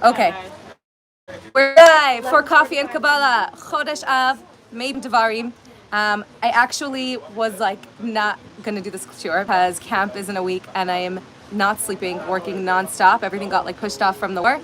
Okay. We're live for Coffee and Kabbalah. Chodesh Av Devarim. I actually was like not going to do this shiur because camp is in a week and I am not sleeping, working nonstop. Everything got like pushed off from the war.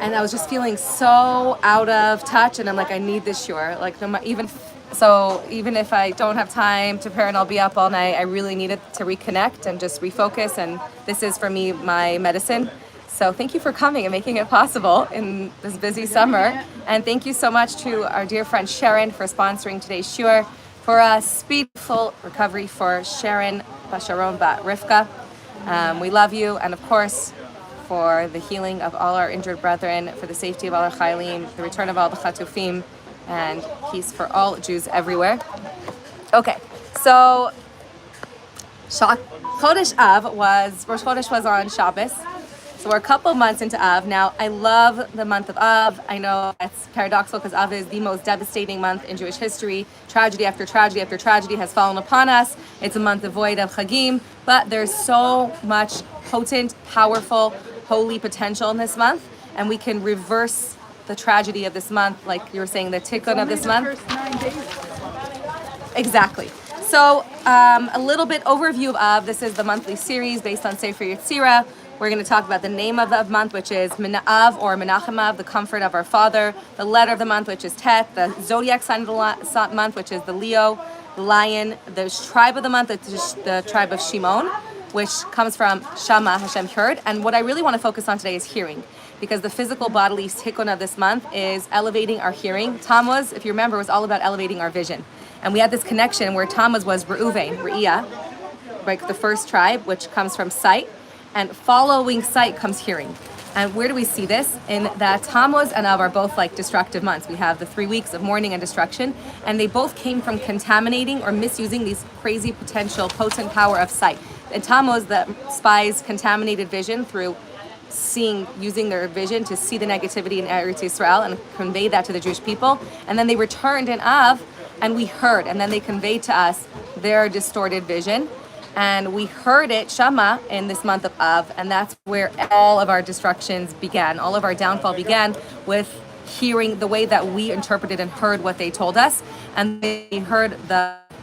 And I was just feeling so out of touch, and I'm like, I need this shiur. Like, even if I don't have time to prepare and I'll be up all night, I really needed to reconnect and just refocus. And this is for me my medicine. So thank you for coming and making it possible in this busy summer. And thank you so much to our dear friend Sharon for sponsoring today's shiur, for a speedful recovery for Sharon Basharon Bat Rivka. We love you, and of course, for the healing of all our injured brethren, for the safety of all our chaylim, the return of all the chatufim, and peace for all Jews everywhere. Okay, so Chodesh Av Rosh Chodesh was on Shabbos. So we're a couple months into Av. Now, I love the month of Av. I know it's paradoxical because Av is the most devastating month in Jewish history. Tragedy after tragedy after tragedy has fallen upon us. It's a month devoid of chagim, but there's so much potent, powerful, holy potential in this month, and we can reverse the tragedy of this month, like you were saying, the tikkun of this month. First 9 days. Exactly. So a little bit overview of Av. This is the monthly series based on Sefer Yetzirah. We're going to talk about the name of the month, which is Av or Menachem Av, the comfort of our Father. The letter of the month, which is Tet. The zodiac sign of the month, which is the Leo, the lion. The tribe of the month, which is the tribe of Shimon, which comes from Shama, Hashem heard. And what I really want to focus on today is hearing, because the physical bodily tikkun of this month is elevating our hearing. Tammuz, if you remember, was all about elevating our vision. And we had this connection where Tammuz was Reuven, Re'iyah, like the first tribe, which comes from sight. And following sight comes hearing. And where do we see this? In that Tammuz and Av are both like destructive months. We have the 3 weeks of mourning and destruction, and they both came from contaminating or misusing these crazy potential, potent power of sight. In Tammuz, the spies contaminated vision through using their vision to see the negativity in Eretz Yisrael and convey that to the Jewish people. And then they returned in Av, and we heard, and then they conveyed to us their distorted vision. And we heard it, Shama, in this month of Av, and that's where all of our destructions began. All of our downfall began with hearing the way that we interpreted and heard what they told us. And they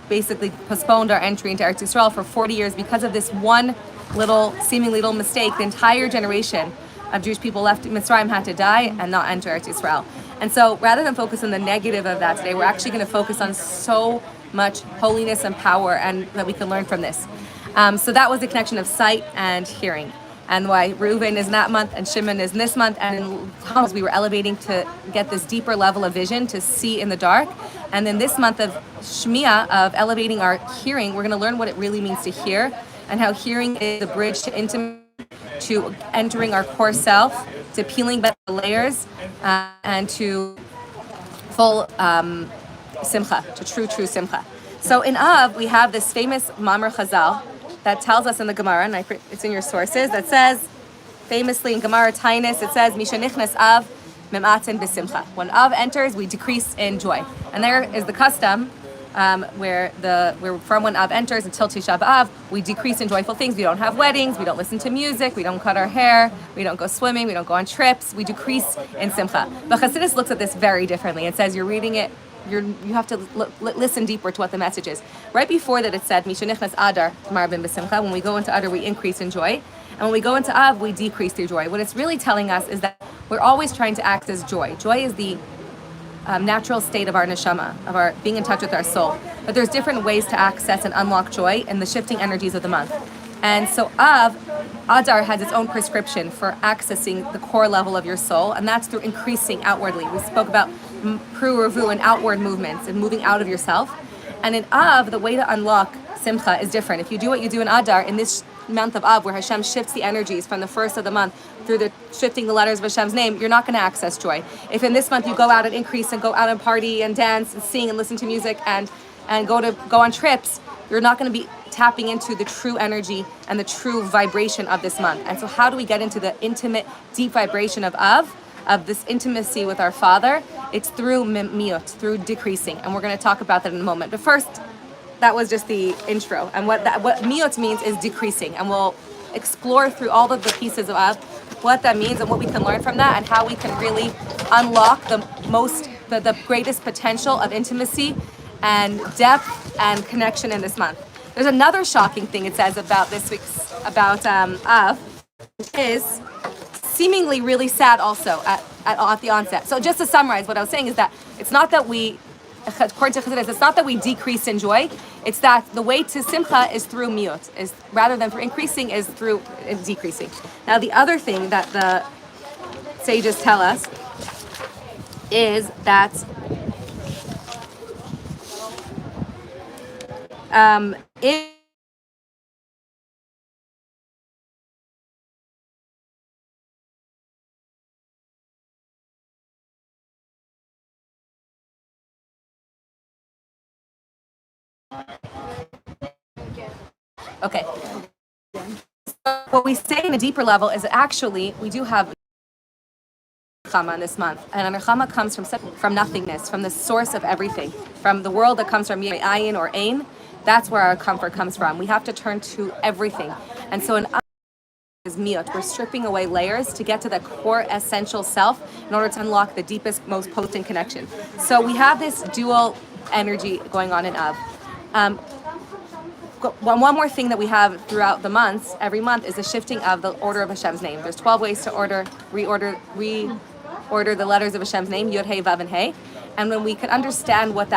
basically postponed our entry into Eretz Yisrael for 40 years because of this one seemingly little mistake. The entire generation of Jewish people left Mitzrayim had to die and not enter Eretz Yisrael. And so rather than focus on the negative of that today, we're actually going to focus on so much holiness and power and that we can learn from this. So that was the connection of sight and hearing, and why Reuven is in that month and Shimon is in this month. And in Tammuz we were elevating to get this deeper level of vision to see in the dark. And then this month of Shmiya, of elevating our hearing, we're going to learn what it really means to hear, and how hearing is a bridge to intimacy, to entering our core self, to peeling back the layers, and to full simcha, to true simcha. So in Av, we have this famous Mamar Chazal that tells us in the Gemara, and it's in your sources, that says, famously in Gemara Tainus, it says, Misha nichnas Av mematzen b'simcha. When Av enters, we decrease in joy. And there is the custom where from when Av enters until Tisha B'Av, we decrease in joyful things. We don't have weddings, we don't listen to music, we don't cut our hair, we don't go swimming, we don't go on trips, we decrease in simcha. But Chassidus looks at this very differently. It says you're reading it, you have to listen deeper to what the message is. Right before that it said, Misha nichnas Adar marbin b'simcha. When we go into Adar, we increase in joy. And when we go into Av, we decrease through joy. What it's really telling us is that we're always trying to access joy. Joy is the natural state of our neshama, of our being in touch with our soul. But there's different ways to access and unlock joy in the shifting energies of the month. And so Adar has its own prescription for accessing the core level of your soul, and that's through increasing outwardly. We spoke about Pru Revu and outward movements and moving out of yourself. And in Av, the way to unlock simcha is different. If you do what you do in Adar, in this month of Av, where Hashem shifts the energies from the first of the month through the shifting the letters of Hashem's name, you're not going to access joy. If in this month you go out and increase and go out and party and dance and sing and listen to music and go on trips, you're not going to be tapping into the true energy and the true vibration of this month. And so how do we get into the intimate, deep vibration of Av, of this intimacy with our Father? It's through miut, through decreasing. And we're going to talk about that in a moment. But first, that was just the intro. And what miut means is decreasing. And we'll explore through all of the pieces of Av what that means and what we can learn from that, and how we can really unlock the greatest potential of intimacy and depth and connection in this month. There's another shocking thing it says about this week's Av, which is seemingly really sad also at the onset. So just to summarize, what I was saying is that it's not that we, according to Chassidus, it's not that we decrease in joy. It's that the way to simcha is through miut, is rather than through increasing, is through decreasing. Now the other thing that the sages tell us is that in okay. So what we say in a deeper level is that actually we do have Chama this month, and our Chama comes from nothingness, from the source of everything, from the world that comes from Ayin or Ain. That's where our comfort comes from. We have to turn to everything, and so in is miut. We're stripping away layers to get to the core essential self in order to unlock the deepest, most potent connection. So we have this dual energy going on in Av. One more thing that we have throughout the months, every month, is the shifting of the order of Hashem's name. There's 12 ways to reorder the letters of Hashem's name, Yud, Hey, Vav, and Hey. And when we can understand what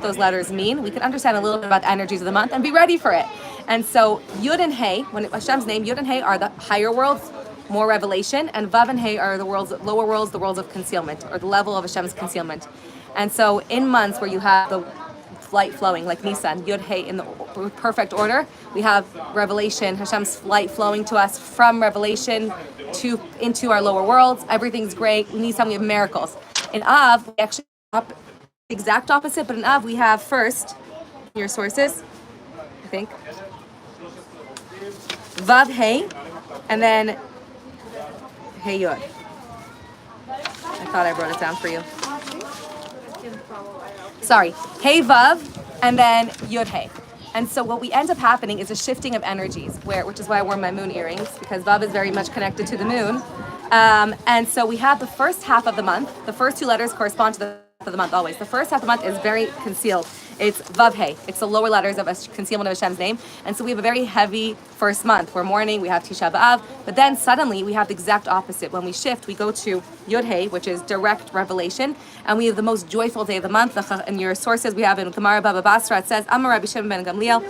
those letters mean, we can understand a little bit about the energies of the month and be ready for it. And so Yud and Hey, when Hashem's name, Yud and Hey are the higher worlds, more revelation, and Vav and Hey are the lower worlds, the worlds of concealment, or the level of Hashem's concealment. And so in months where you have the light flowing, like Nisan, Yud, Hey, in the perfect order, we have revelation, Hashem's light flowing to us from revelation into our lower worlds. Everything's great. Nisan, we have miracles. In Av, we actually have the exact opposite, but in Av, we have first, your sources, I think, Vav, Hey, and then Hey, Yud. I thought I wrote it down for you. Sorry, Hey Vav, and then Yud Hey. And so what we end up happening is a shifting of energies, which is why I wore my moon earrings, because Vav is very much connected to the moon. And so we have the first half of the month. The first two letters correspond to the half of the month always. The first half of the month is very concealed. It's Vav Hey. It's the lower letters of a concealment of Hashem's name. And so we have a very heavy first month. We're mourning, we have Tisha B'Av, but then suddenly we have the exact opposite. When we shift, we go to Yud Hey, which is direct revelation, and we have the most joyful day of the month. In your sources, we have in Gemara Baba Basra, it says, Amar Rabbi Shimon ben Gamliel,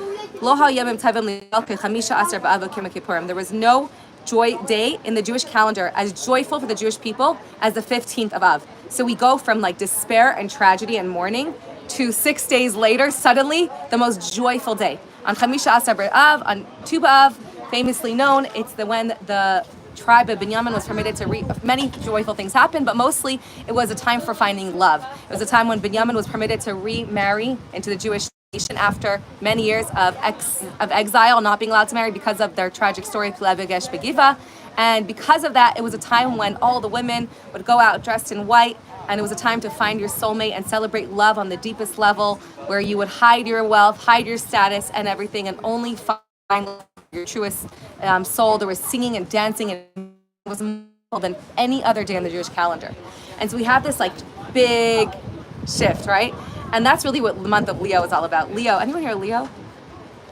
Lo ha'yamim tavim li'al kechamisha asar b'Av k'Yom Kippurim. There was no joy day in the Jewish calendar as joyful for the Jewish people as the 15th of Av. So we go from like despair and tragedy and mourning to 6 days later, suddenly the most joyful day. On Chamisha Asar B'Av, on Tu B'Av, famously known, it's when the tribe of Binyamin was permitted to many joyful things happened, but mostly it was a time for finding love. It was a time when Binyamin was permitted to remarry into the Jewish nation after many years of exile, not being allowed to marry because of their tragic story, Pilevegesh Begiva. And because of that, it was a time when all the women would go out dressed in white, and it was a time to find your soulmate and celebrate love on the deepest level, where you would hide your wealth, hide your status and everything, and only find your truest soul. There was singing and dancing, and it was more than any other day on the Jewish calendar. And so we have this like big shift, right? And that's really what the month of Leo is all about. Leo, anyone here Leo?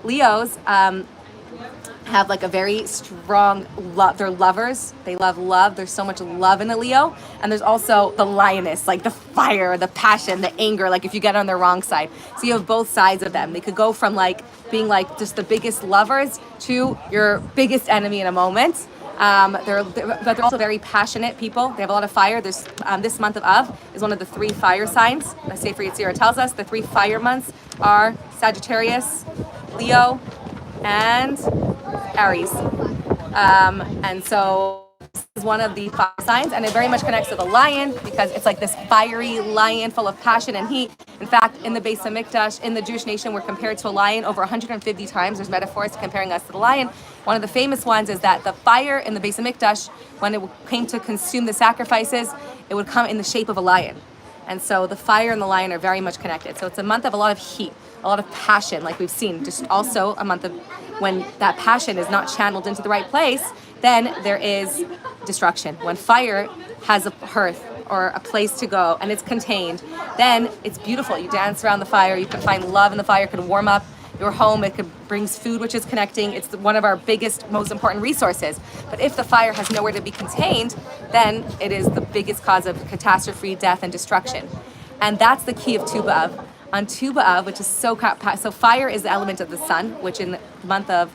Leos have like a very strong love. They're lovers. They love love. There's so much love in a Leo. And there's also the lioness, like the fire, the passion, the anger, like if you get on the wrong side. So you have both sides of them. They could go from like being like just the biggest lovers to your biggest enemy in a moment. But they're also very passionate people. They have a lot of fire. There's this month of Av is one of the 3 fire signs. The Sefer Yetzirah tells us the 3 fire months are Sagittarius, Leo, and Aries. And so this is one of the fire signs, and it very much connects to the lion because it's like this fiery lion full of passion and heat. In fact, in the Beis Hamikdash, in the Jewish nation, we're compared to a lion over 150 times. There's metaphors comparing us to the lion. One of the famous ones is that the fire in the Beis Hamikdash, when it came to consume the sacrifices, it would come in the shape of a lion. And so the fire and the lion are very much connected. So it's a month of a lot of heat, a lot of passion, like we've seen. Just also a month of when that passion is not channeled into the right place, then there is destruction. When fire has a hearth or a place to go and it's contained, then it's beautiful. You dance around the fire, you can find love in the fire, it can warm up your home, it brings food, which is connecting. It's one of our biggest, most important resources. But if the fire has nowhere to be contained, then it is the biggest cause of catastrophe, death, and destruction. And that's the key of Tu B'Av. On Tu B'Av, which is so fire is the element of the sun, which in the month of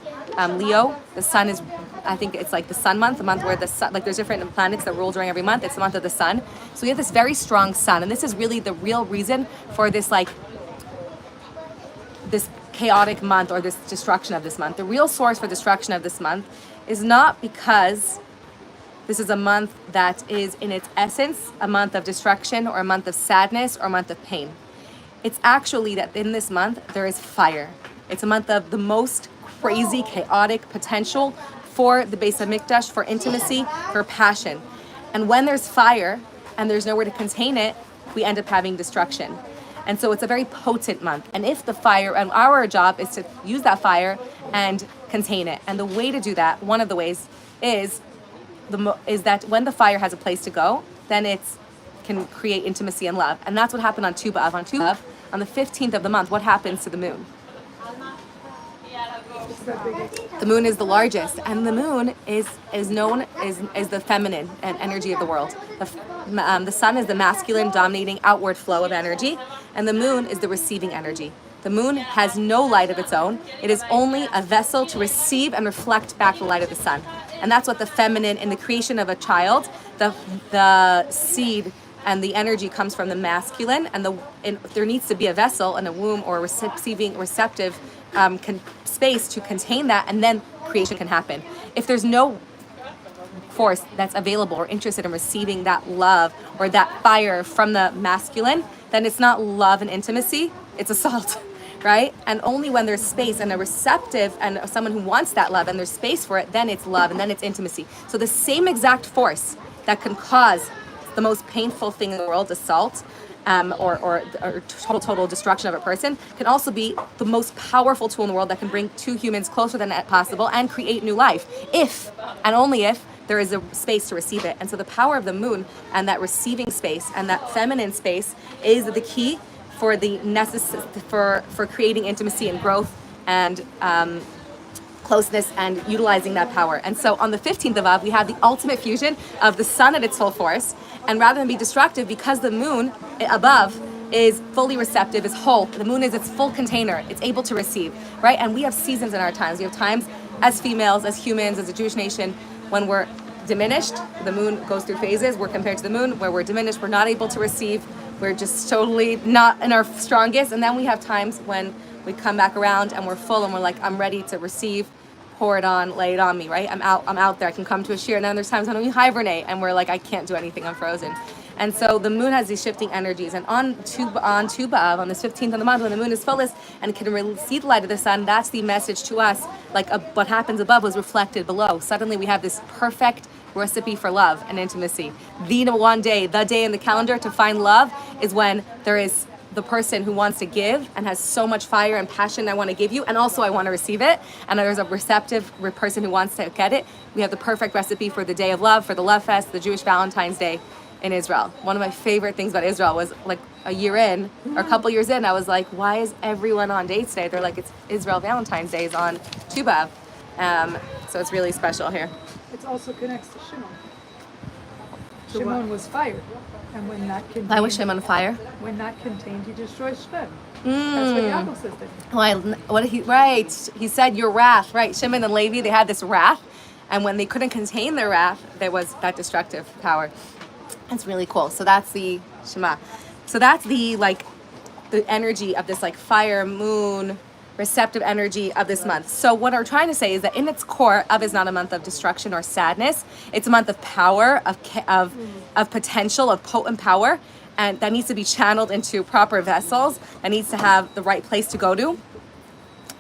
Leo, the sun is, I think it's like the sun month, the month where the sun, like there's different planets that rule during every month. It's the month of the sun. So we have this very strong sun, and this is really the real reason for this this chaotic month or this destruction of this month. The real source for destruction of this month is not because this is a month that is in its essence a month of destruction or a month of sadness or a month of pain. It's actually that in this month there is fire. It's a month of the most crazy, chaotic potential for the Beis HaMikdash, for intimacy, for passion. And when there's fire and there's nowhere to contain it, we end up having destruction. And so it's a very potent month. And if the fire, and our job is to use that fire and contain it. And the way to do that, one of the ways is that when the fire has a place to go, then it can create intimacy and love. And that's what happened on Tu B'Av. On Tu B'Av, on the 15th of the month, what happens to the moon? The moon is the largest, and the moon is known as the feminine and energy of the world. The sun is the masculine, dominating outward flow of energy, and the moon is the receiving energy. The moon has no light of its own. It is only a vessel to receive and reflect back the light of the sun. And that's what the feminine, in the creation of a child, the seed and the energy comes from the masculine, and there needs to be a vessel and a womb or receptive space to contain that, and then creation can happen. If there's no force that's available or interested in receiving that love or that fire from the masculine, then it's not love and intimacy, it's assault, right? And only when there's space and a receptive and someone who wants that love and there's space for it, then it's love and then it's intimacy. So the same exact force that can cause the most painful thing in the world, assault, or total destruction of a person, can also be the most powerful tool in the world that can bring two humans closer than possible and create new life, if and only if there is a space to receive it. And so the power of the moon and that receiving space and that feminine space is the key for the for creating intimacy and growth and closeness and utilizing that power. And so on the 15th of Av, we have the ultimate fusion of the sun at its full force. And rather than be destructive, because the moon above is fully receptive, is whole, the moon is its full container, it's able to receive, right? And we have seasons in our times. We have times as females, as humans, as a Jewish nation, when we're diminished, the moon goes through phases. We're compared to the moon, where we're diminished, we're not able to receive, we're just totally not in our strongest. And then we have times when we come back around and we're full and we're like, I'm ready to receive, pour it on, lay it on me, right? I'm out there, I can come to a shear. And then there's times when we hibernate and we're like, I can't do anything, I'm frozen. And so the moon has these shifting energies. And on Tu B'Av, on this 15th of the month, when the moon is fullest and can see the light of the sun, that's the message to us, like what happens above was reflected below. Suddenly we have this perfect recipe for love and intimacy. The day in the calendar to find love is when there is the person who wants to give and has so much fire and passion, I want to give you, and also I want to receive it, and there's a receptive person who wants to get it. We have the perfect recipe for the day of love, for the Love Fest, the Jewish Valentine's Day in Israel. One of my favorite things about Israel was like a year in, or a couple years in, I was like, why is everyone on dates today? They're like, it's Israel Valentine's Day is on Tu B'Av. So it's really special here. It also connects to Shimon. Shimon was fired, and when not contained, Why was Shimon on fire? When not contained, he destroys Shved. That's what Yaakov says to him. Right. He said your wrath. Right. Shimon and Levi, they had this wrath, and when they couldn't contain their wrath, there was that destructive power. That's really cool. So that's the Shema. So that's the energy of this fire, moon, receptive energy of this month. So what we're trying to say is that in its core, Av is not a month of destruction or sadness. It's a month of power, of potential, of potent power, and that needs to be channeled into proper vessels. That needs to have the right place to go to,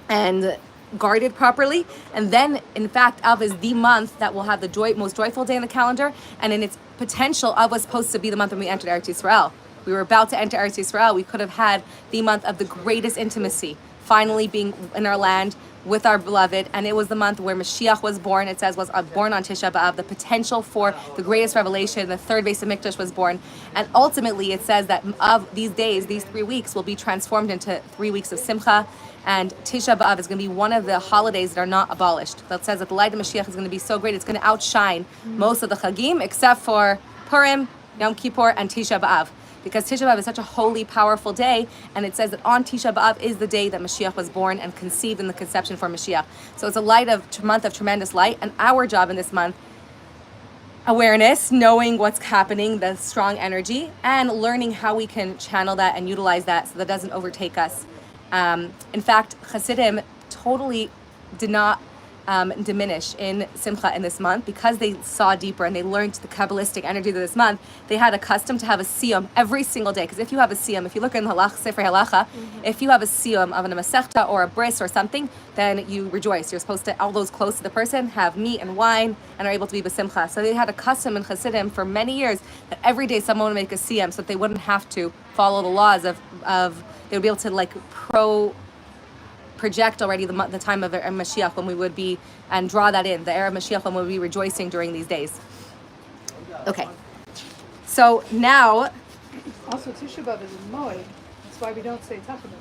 and guarded properly. And then, in fact, Av is the month that will have the most joyful day in the calendar. And in its potential, Av was supposed to be the month when we entered Eretz Yisrael. We were about to enter Eretz Yisrael. We could have had the month of the greatest intimacy, finally being in our land with our beloved, and it was the month where Mashiach was born. It says was born on Tisha B'Av. The potential for the greatest revelation, the third base of Mikdash was born, and ultimately it says that of these days, these 3 weeks will be transformed into 3 weeks of Simcha, and Tisha B'Av is going to be one of the holidays that are not abolished. That says that the light of Mashiach is going to be so great, it's going to outshine most of the Chagim except for Purim, Yom Kippur, and Tisha B'Av. Because Tisha B'Av is such a holy, powerful day, and it says that on Tisha B'Av is the day that Mashiach was born and conceived in the conception for Mashiach. So it's a month of tremendous light, and our job in this month, awareness, knowing what's happening, the strong energy, and learning how we can channel that and utilize that so that doesn't overtake us. In fact, Hasidim totally did not diminish in Simcha in this month because they saw deeper and they learned the Kabbalistic energy of this month. They had a custom to have a siyum every single day. Because if you have a siyum, if you look in the Sefer Halacha, if you have a siyum of a Masechta or a bris or something, then you rejoice. You're supposed to, all those close to the person, have meat and wine and are able to be b'simcha. So they had a custom in Hasidim for many years that every day someone would make a siyum so that they wouldn't have to follow the laws of they would be able to project already the time of Mashiach when we would be, and draw that in, the era of Mashiach when we would be rejoicing during these days. Okay, so now... Also, Tisha B'Av is a moed. That's why we don't say Tachanus.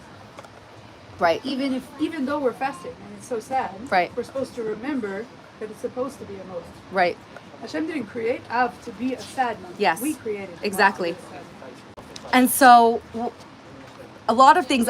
Right. Even though we're fasting, and it's so sad, right, we're supposed to remember that it's supposed to be a moed. Right. Hashem didn't create Av to be a sad month. Yes. We created it. Exactly. And so, a lot of things,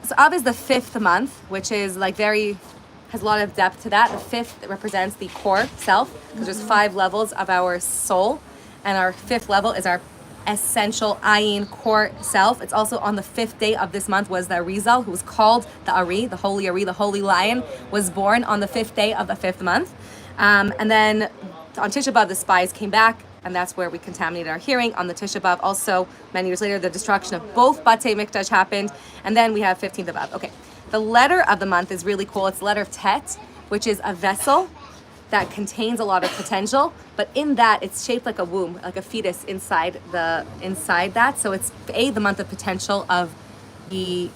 so Av is the 5th month, which is has a lot of depth to that. The 5th represents the core self, because there's 5 levels of our soul, and our 5th level is our essential ayin core self. It's also on the 5th day of this month was the Arizal, who was called the Ari, the holy lion, was born on the 5th day of the 5th month. And then on Tisha B'Av, the spies came back, and that's where we contaminated our hearing. On the Tisha B'Av, also, many years later, the destruction of both Batei Mikdash happened, and then we have 15th of Av. Okay, the letter of the month is really cool. It's the letter of Tet, which is a vessel that contains a lot of potential, but in that, it's shaped like a womb, like a fetus inside that. So it's the month of potential of the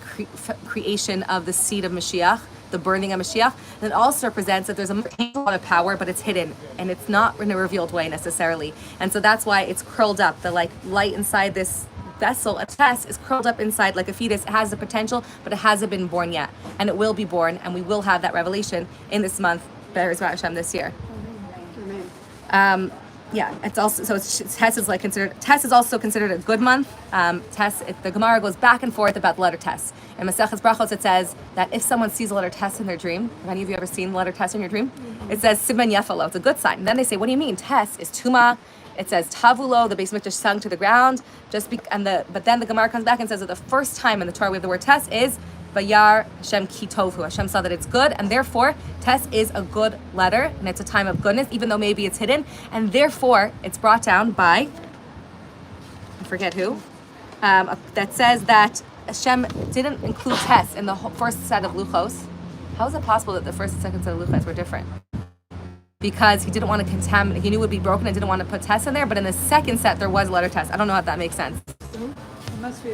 creation of the seed of Mashiach, the birthing of Mashiach. And it also represents that there's a lot of power, but it's hidden, and it's not in a revealed way necessarily. And so that's why it's curled up. The light inside this vessel, a test, is curled up inside like a fetus. It has the potential, but it hasn't been born yet. And it will be born, and we will have that revelation in this month, Be'ez Hashem, this year. Yeah, it's also, so Tess is also considered a good month. The Gemara goes back and forth about the letter Tess. In Maseches Brachos, it says that if someone sees a letter Tess in their dream, have any of you ever seen the letter Tess in your dream? It says Siman Yefalo, it's a good sign. And then they say, what do you mean? Tess is Tuma. It says Tavulo, the base mikdash sung to the ground. But then the Gemara comes back and says that the first time in the Torah we have the word Tess is Vayar Hashem Ki Tovu. Hashem saw that it's good, and therefore Tess is a good letter, and it's a time of goodness, even though maybe it's hidden, and therefore it's brought down by, I forget who, that says that Hashem didn't include Tess in the first set of luchos. How is it possible that the first and second set of luchos were different? Because he didn't want to contaminate, he knew it would be broken and didn't want to put Tess in there, but in the second set there was letter Tess. I don't know if that makes sense. It must be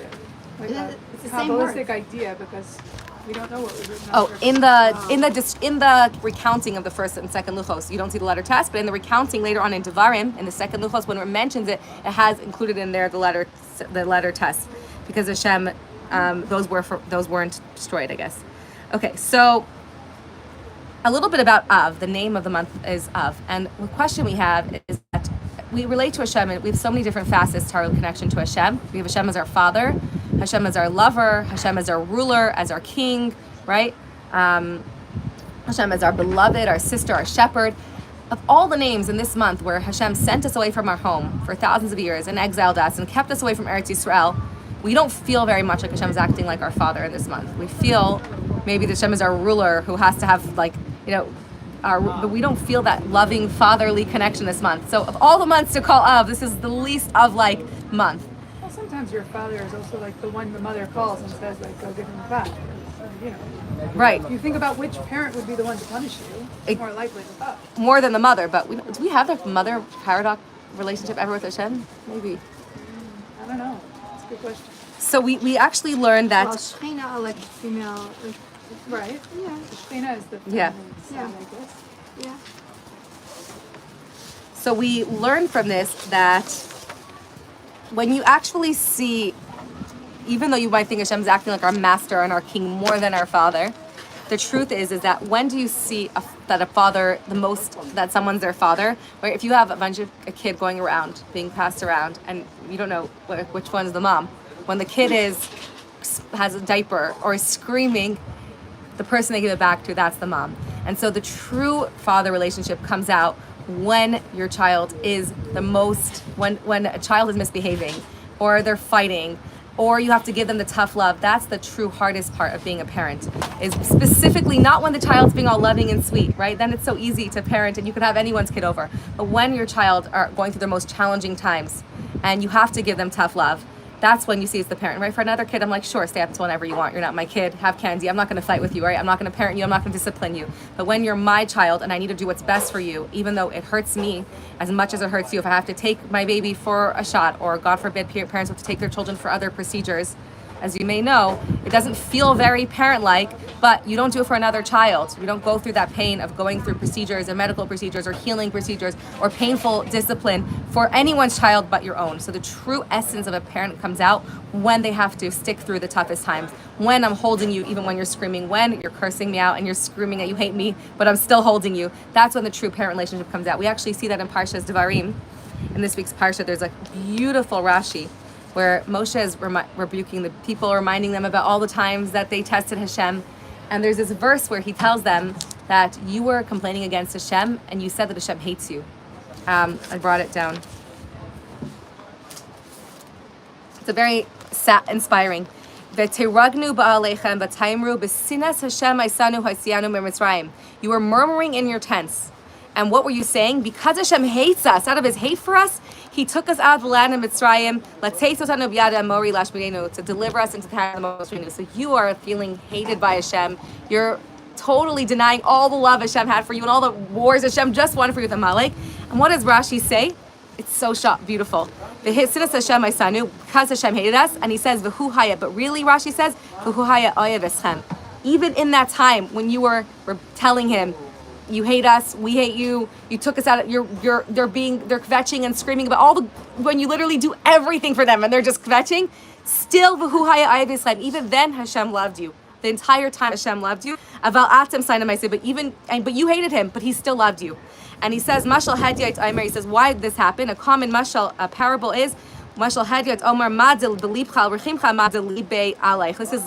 like it's the a same word. Kabbalistic idea, because we don't know what was written. Oh, in the recounting of the first and second luchos, you don't see the letter Tess, but in the recounting later on in Devarim, in the second luchos, when it mentions it, it has included in there the letter Tess, because Hashem, those weren't destroyed, I guess. Okay, so a little bit about Av. The name of the month is Av, and the question we have is that we relate to Hashem, and we have so many different facets to our connection to Hashem. We have Hashem as our Father, Hashem as our lover, Hashem as our ruler, as our king, right? Hashem as our beloved, our sister, our shepherd. Of all the names in this month where Hashem sent us away from our home for thousands of years and exiled us and kept us away from Eretz Yisrael, we don't feel very much like Hashem is acting like our Father in this month. We feel maybe that Hashem is our ruler who has to have but we don't feel that loving fatherly connection this month. So of all the months to call Av, this is the least of month. Well, sometimes your father is also like the one the mother calls and says, like, go give him a bath. Right. If you think about which parent would be the one to punish you, it's more likely the father. More than the mother, but do we have the mother paradox relationship ever with Hashem? Maybe. I don't know. That's a good question. So we actually learned Well, that. Shechina, like female. Right. Yeah. The Shekhinah is the Yeah. feminine side, Yeah. I guess. Yeah. So we learned from this that when you actually see, even though you might think Hashem's acting like our master and our king more than our father, the truth is that when do you see that a father, the most, that someone's their father, where if you have a kid going around, being passed around, and you don't know which one is the mom, when the kid has a diaper or is screaming, the person they give it back to, that's the mom. And so the true father relationship comes out when your child is the most, when a child is misbehaving or they're fighting or you have to give them the tough love. That's the true hardest part of being a parent, is specifically not when the child's being all loving and sweet, right? Then it's so easy to parent and you could have anyone's kid over. But when your child are going through their most challenging times and you have to give them tough love, that's when you see it's the parent, right? For another kid, I'm like, sure, stay up until whenever you want. You're not my kid. Have candy. I'm not going to fight with you, right? I'm not going to parent you. I'm not going to discipline you. But when you're my child and I need to do what's best for you, even though it hurts me as much as it hurts you, if I have to take my baby for a shot, or God forbid, parents have to take their children for other procedures, as you may know, it doesn't feel very parent-like, but you don't do it for another child. You don't go through that pain of going through procedures and medical procedures or healing procedures or painful discipline for anyone's child but your own. So the true essence of a parent comes out when they have to stick through the toughest times, when I'm holding you even when you're screaming, when you're cursing me out and you're screaming that you hate me, but I'm still holding you. That's when the true parent relationship comes out. We actually see that in Parshah Devarim. In this week's Parsha, there's a beautiful Rashi where Moshe is rebuking the people, reminding them about all the times that they tested Hashem. And there's this verse where he tells them that you were complaining against Hashem and you said that Hashem hates you. I brought it down. It's a very inspiring. "V'teragnu ba'aleichem v'taimru b'sinas Hashem aisanu ha'isianu mi'Mitzrayim." You were murmuring in your tents. And what were you saying? Because Hashem hates us, out of his hate for us, he took us out of the land of Mitzrayim, to deliver us into the hand of the most. So you are feeling hated by Hashem. You're totally denying all the love Hashem had for you and all the wars Hashem just won for you with Amalek. And what does Rashi say? It's so beautiful. V'hisinas Hashem aisanu, because Hashem hated us, and he says v'hu haya, but really Rashi says v'hu haya oyev eschem. Even in that time when you were telling him, you hate us, we hate you, you took us out, they're kvetching and screaming about all the, when you literally do everything for them and they're just kvetching, still v'hu haya oyev eschem. Even then Hashem loved you. The entire time Hashem loved you. Aval atem sainam I say, but you hated him, but he still loved you. And he says, Mashal Hadiyat Omer, he says, why did this happen? A common mashal, a parable is, Mashal Hadiyat Omer, Madil Belibcha, Rechimcha, Madil Libe Alaych. This is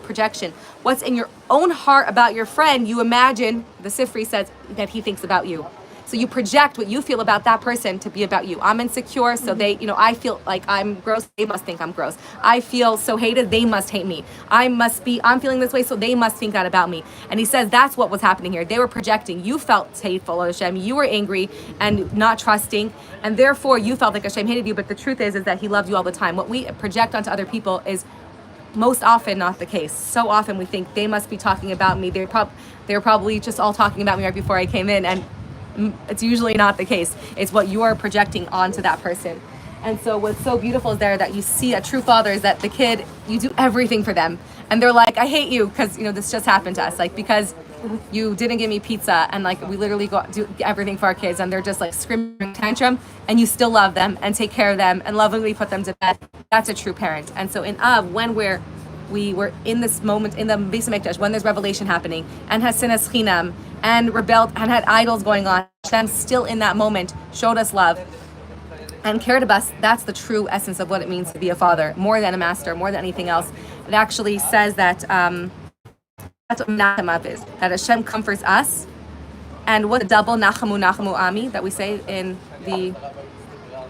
projection. What's in your own heart about your friend, you imagine, the Sifri says, that he thinks about you. So you project what you feel about that person to be about you. I'm insecure, so I feel like I'm gross, they must think I'm gross. I feel so hated, they must hate me. I'm feeling this way, so they must think that about me. And he says that's what was happening here. They were projecting. You felt hateful of Hashem. You were angry and not trusting, and therefore you felt like Hashem hated you, but the truth is that he loved you all the time. What we project onto other people is most often not the case. So often we think they must be talking about me. They were probably just all talking about me right before I came in, and it's usually not the case. It's what you are projecting onto that person. And so what's so beautiful is there that you see a true father is that the kid, you do everything for them. And they're like, I hate you because, this just happened to us. Like, because you didn't give me pizza, and like we literally go do everything for our kids, and they're just like screaming tantrum, and you still love them and take care of them and lovingly put them to bed. That's a true parent. And so in Av, when we were in this moment in the Beis Hamikdash, when there's revelation happening, and has sinas chinam, and rebelled, and had idols going on, Hashem still in that moment showed us love and cared about us. That's the true essence of what it means to be a father, more than a master, more than anything else. It actually says that that's what Nachamav is, that Hashem comforts us. And what the double Nachamu Ami that we say in the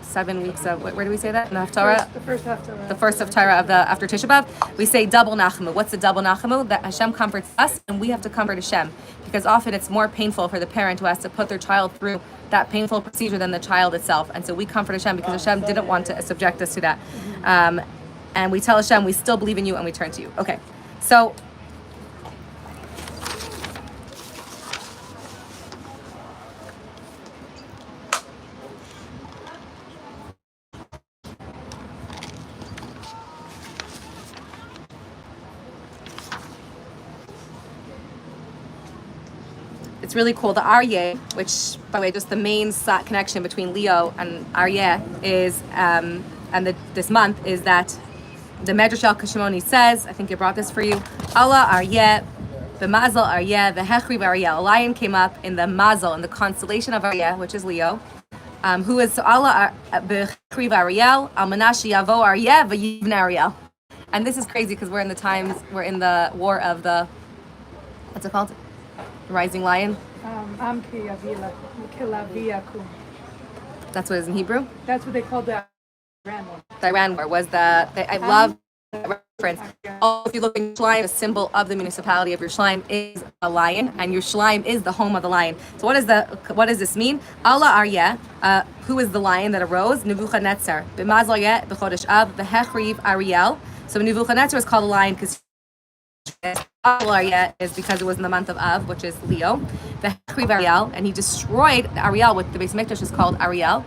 7 weeks of, where do we say that? In the Haftarah? The first Haftarah. The first Haftarah of after Tisha B'Av, we say double Nachamu. What's the double Nachamu? That Hashem comforts us and we have to comfort Hashem. Because often it's more painful for the parent who has to put their child through that painful procedure than the child itself. And so we comfort Hashem because Hashem didn't want to subject us to that. And we tell Hashem, we still believe in you, and we turn to you. Okay, so it's really cool. The Aryeh, which, by the way, just the main connection between Leo and Aryeh is, this month is that the Medrash Al Kashimoni says, I think I brought this for you, Allah Aryeh, the Mazel Aryeh, the Hechriv Aryeh. A lion came up in the Mazel, in the constellation of Aryeh, which is Leo. Who is Allah Bechriv Aryeh, Al Manashi Yavo Aryeh, V'yivne Aryeh. And this is crazy because we're in the war of the, what's it called? The Rising Lion. That's what it is in Hebrew? That's what they called the Iran War. The Iran War was I love the reference. Also, if you look in Yerushalayim, the symbol of the municipality of Yerushalayim is a lion, and Yerushalayim is the home of the lion. So what does this mean? Allah Aryeh, who is the lion that arose? Nebuchadnezzar. B'mazal yeh b'chodesh Av v'hechriv Ariel. So Nebuchadnezzar is called a lion because Aryeh is because it was in the month of Av, which is Leo. The Hechriv Ariel, and he destroyed Ariel, what the Beis Mikdash is called Ariel.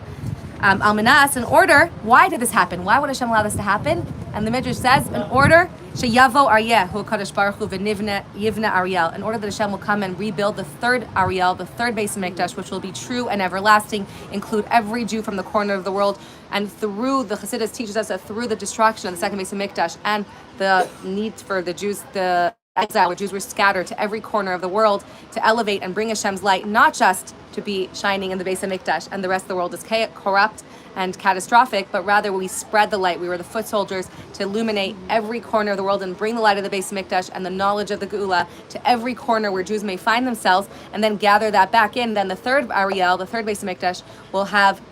Almanas, in order, why did this happen? Why would Hashem allow this to happen? And the Midrash says, in order, Sheyavo Aryeh, Hu Kadosh Baruch Hu v'nivne Yivne Ariel, in order that Hashem will come and rebuild the third Ariel, the third Beis Mikdash, which will be true and everlasting, include every Jew from the corner of the world, and through the Chassidus teaches us that through the destruction of the second Beis Mikdash and the need for the Jews, the exile, where Jews were scattered to every corner of the world, to elevate and bring Hashem's light, not just to be shining in the Beis Hamikdash and the rest of the world is corrupt and catastrophic, but rather we spread the light. We were the foot soldiers to illuminate every corner of the world and bring the light of the Beis Hamikdash and the knowledge of the Geula to every corner where Jews may find themselves, and then gather that back in. Then the third Ariel, the third Beis Hamikdash, will have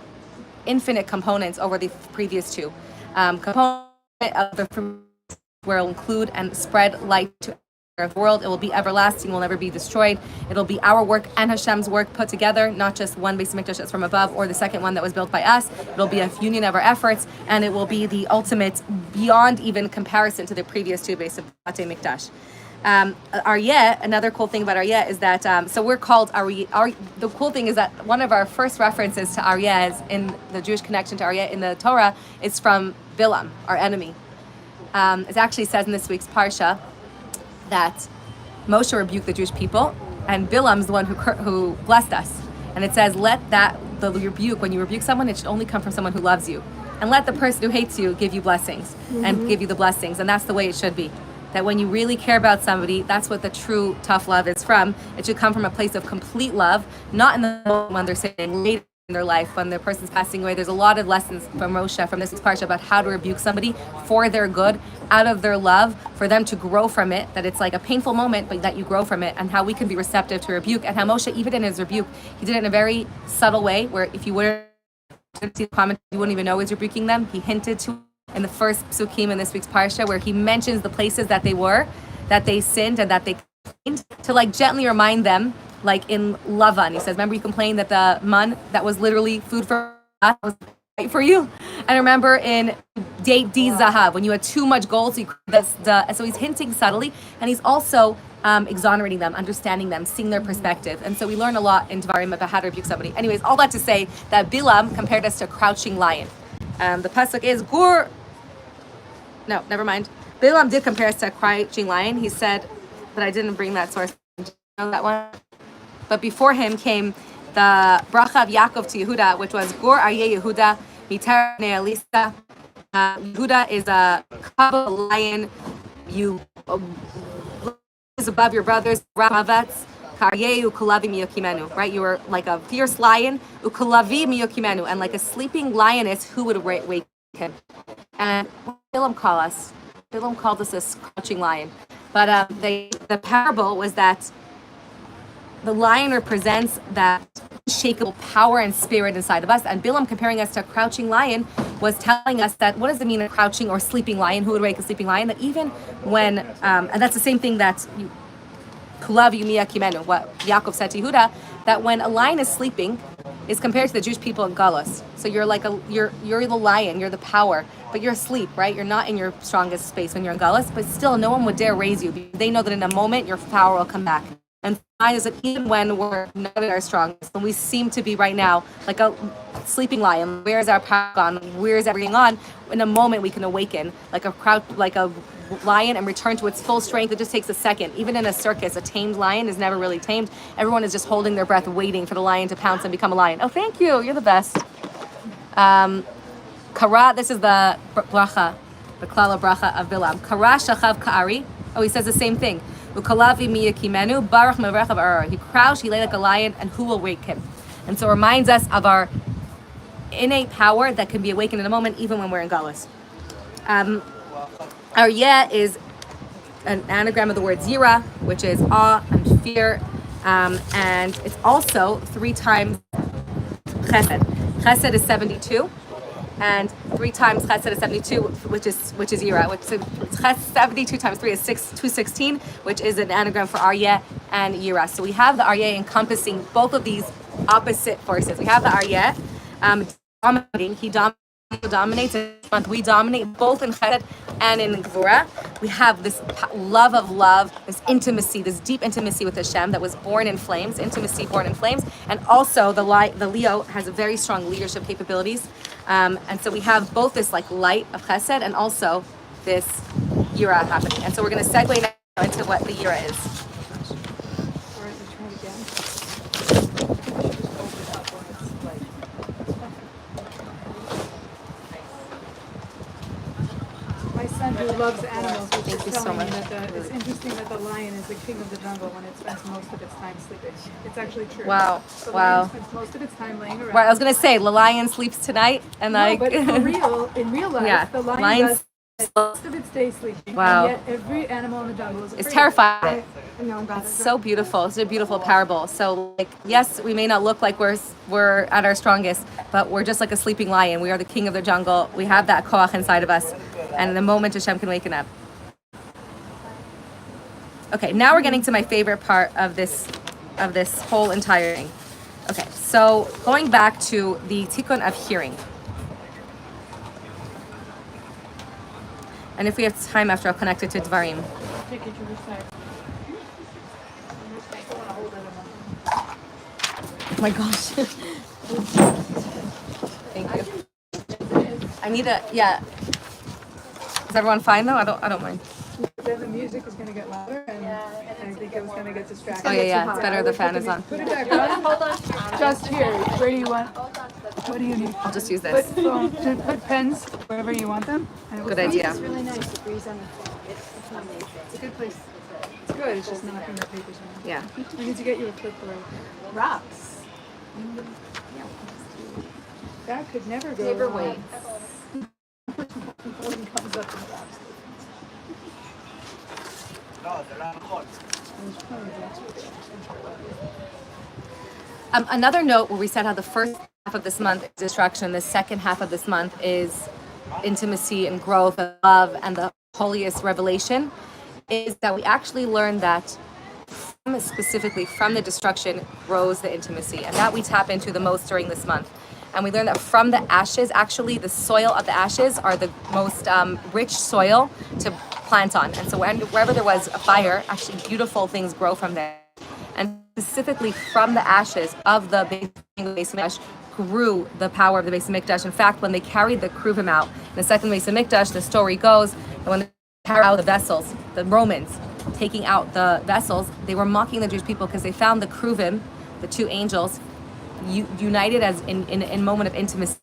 infinite components over the previous two. Component of the where it will include and spread light to the world. It will be everlasting, will never be destroyed. It'll be our work and Hashem's work put together, not just one Beis Hamikdash that's from above or the second one that was built by us. It'll be a union of our efforts, and it will be the ultimate, beyond even comparison to the previous two Beis Hamikdash. Aryeh, another cool thing about Aryeh is that, so we're called Aryeh. The cool thing is that one of our first references to Aryeh in the Jewish connection to Aryeh in the Torah is from Bilam, our enemy. It actually says in this week's Parsha that Moshe rebuked the Jewish people, and Bilam's the one who blessed us. And it says, the rebuke, when you rebuke someone, it should only come from someone who loves you. And let the person who hates you give you blessings, and give you the blessings. And that's the way it should be. That when you really care about somebody, that's what the true tough love is from. It should come from a place of complete love, not in the moment when they're sitting later in their life, when their person's passing away. There's a lot of lessons from Moshe, from this Parsha, about how to rebuke somebody for their good, out of their love, for them to grow from it, that it's like a painful moment, but that you grow from it, and how we can be receptive to rebuke, and how Moshe, even in his rebuke, he did it in a very subtle way, where if you wouldn't see the comment, you wouldn't even know he's rebuking them. He hinted to in the first psukim in this week's Parsha, where he mentions the places that they sinned and that they complained, to like gently remind them, like in Lavan, he says, remember you complained that the man that was literally food for us was right for you? And remember in Date D Zahav, when you had too much gold, so he's hinting subtly, and he's also exonerating them, understanding them, seeing their perspective. And so we learn a lot in Devarim about how to rebuke somebody. Anyways, all that to say that Bilam compared us to a crouching lion. The pasuk is Gur. No, never mind. Bilam did compare us to a crouching lion. He said, but I didn't bring that source. Do you know that one? But before him came the bracha of Yaakov to Yehuda, which was Gur Aryeh Yehuda Miter Bnei Elisa. Yehuda is a Kabbalah lion. You is above your brothers. Ramavetz Karyeh Ukulavi Miyokimenu. Right, you were like a fierce lion. Ukulavi Miyokimenu, and like a sleeping lioness who would wake him. And what did Bilam call us? Bilam called us a crouching lion. But the parable was that the lion represents that unshakable power and spirit inside of us. And Bilam, comparing us to a crouching lion, was telling us that, what does it mean, a crouching or sleeping lion? Who would wake a sleeping lion? That even when, and that's the same thing that Kulav Yumiya Kimenu, what Yaakov said to Yehuda, that when a lion is sleeping, is compared to the Jewish people in Galus. So you're like you're the lion, you're the power, but you're asleep, right? You're not in your strongest space when you're in Galus, but still no one would dare raise you. They know that in a moment your power will come back. And mine is that even when we're not at our strongest, when we seem to be right now like a sleeping lion, where's our power gone? Where's everything on? In a moment, we can awaken like a lion and return to its full strength. It just takes a second. Even in a circus, a tamed lion is never really tamed. Everyone is just holding their breath, waiting for the lion to pounce and become a lion. Oh, thank you. You're the best. Kara, this is the bracha, the klala bracha of Bilam. Kara shachav ka'ari. Oh, he says the same thing. Ukalavi miyakimenu baruch merechav arar. He crouched, he lay like a lion, and who will wake him? And so it reminds us of our innate power that can be awakened in a moment, even when we're in galus. Aryeh is an anagram of the word zira, which is awe and fear, and it's also 3 times chesed. Chesed is 72, and 3 times chesed is 72, which is yira. Which is 72 times 3 is 216, which is an anagram for aryeh and yira. So we have the aryeh encompassing both of these opposite forces. We have the aryeh dominating. He dominates. This month we dominate both in chesed and in gvura. We have this love of love, this intimacy, this deep intimacy with Hashem that was born in flames, intimacy born in flames, and also the Leo has very strong leadership capabilities, and so we have both this like light of chesed and also this yira happening. And so we're going to segue now into what the yira is. Who loves animals, which Thank is you so telling me much. that it's interesting that the lion is the king of the jungle when it spends most of its time sleeping. It's actually true. Wow. The Wow. lion spends most of its time laying around. Right, I was going to say, the lion sleeps tonight, and No, like... but for real, in real life, Yeah. the lion Lions does most of its day sleeping, Wow. and yet every animal in the jungle is afraid. It's terrifying. No, It's so beautiful. It's a beautiful parable. So, like, yes, we may not look like we're at our strongest, but we're just like a sleeping lion. We are the king of the jungle. We have that koach inside of us, and in the moment, Hashem can waken up. Okay, now we're getting to my favorite part of this whole entire thing. Okay, so going back to the tikkun of hearing. And if we have time after, I'll connect it to Devarim. Oh my gosh. Thank you. I need a, yeah. Is everyone fine though? I don't mind. Then the music is going to get louder, and I think it was going to get distracted. Oh yeah, it's better the fan is on. Put it back on. Hold on. Just here. Where do you want? What do you need? I'll just use this. Put pens wherever you want them. And it will Good idea. It's really nice. The breeze on the phone. It's amazing. It's a good place. It's good. It's just knocking the papers around. Yeah. We need to get you a clipboard. Rocks. That could never go Paperweight. One comes up and drops. Another note where we said how the first half of this month is destruction, the second half of this month is intimacy and growth and love and the holiest revelation, is that we actually learn that specifically from the destruction grows the intimacy, and that we tap into the most during this month. And we learn that from the ashes, actually the soil of the ashes are the most rich soil to plant on. And so wherever there was a fire, actually beautiful things grow from there. And specifically from the ashes of the Beis Mikdash grew the power of the Beis Mikdash. In fact, when they carried the Kruvim out in the second Beis Mikdash, the story goes that when they carried out the vessels, the Romans taking out the vessels, they were mocking the Jewish people because they found the Kruvim, the 2 angels, united as in moment of intimacy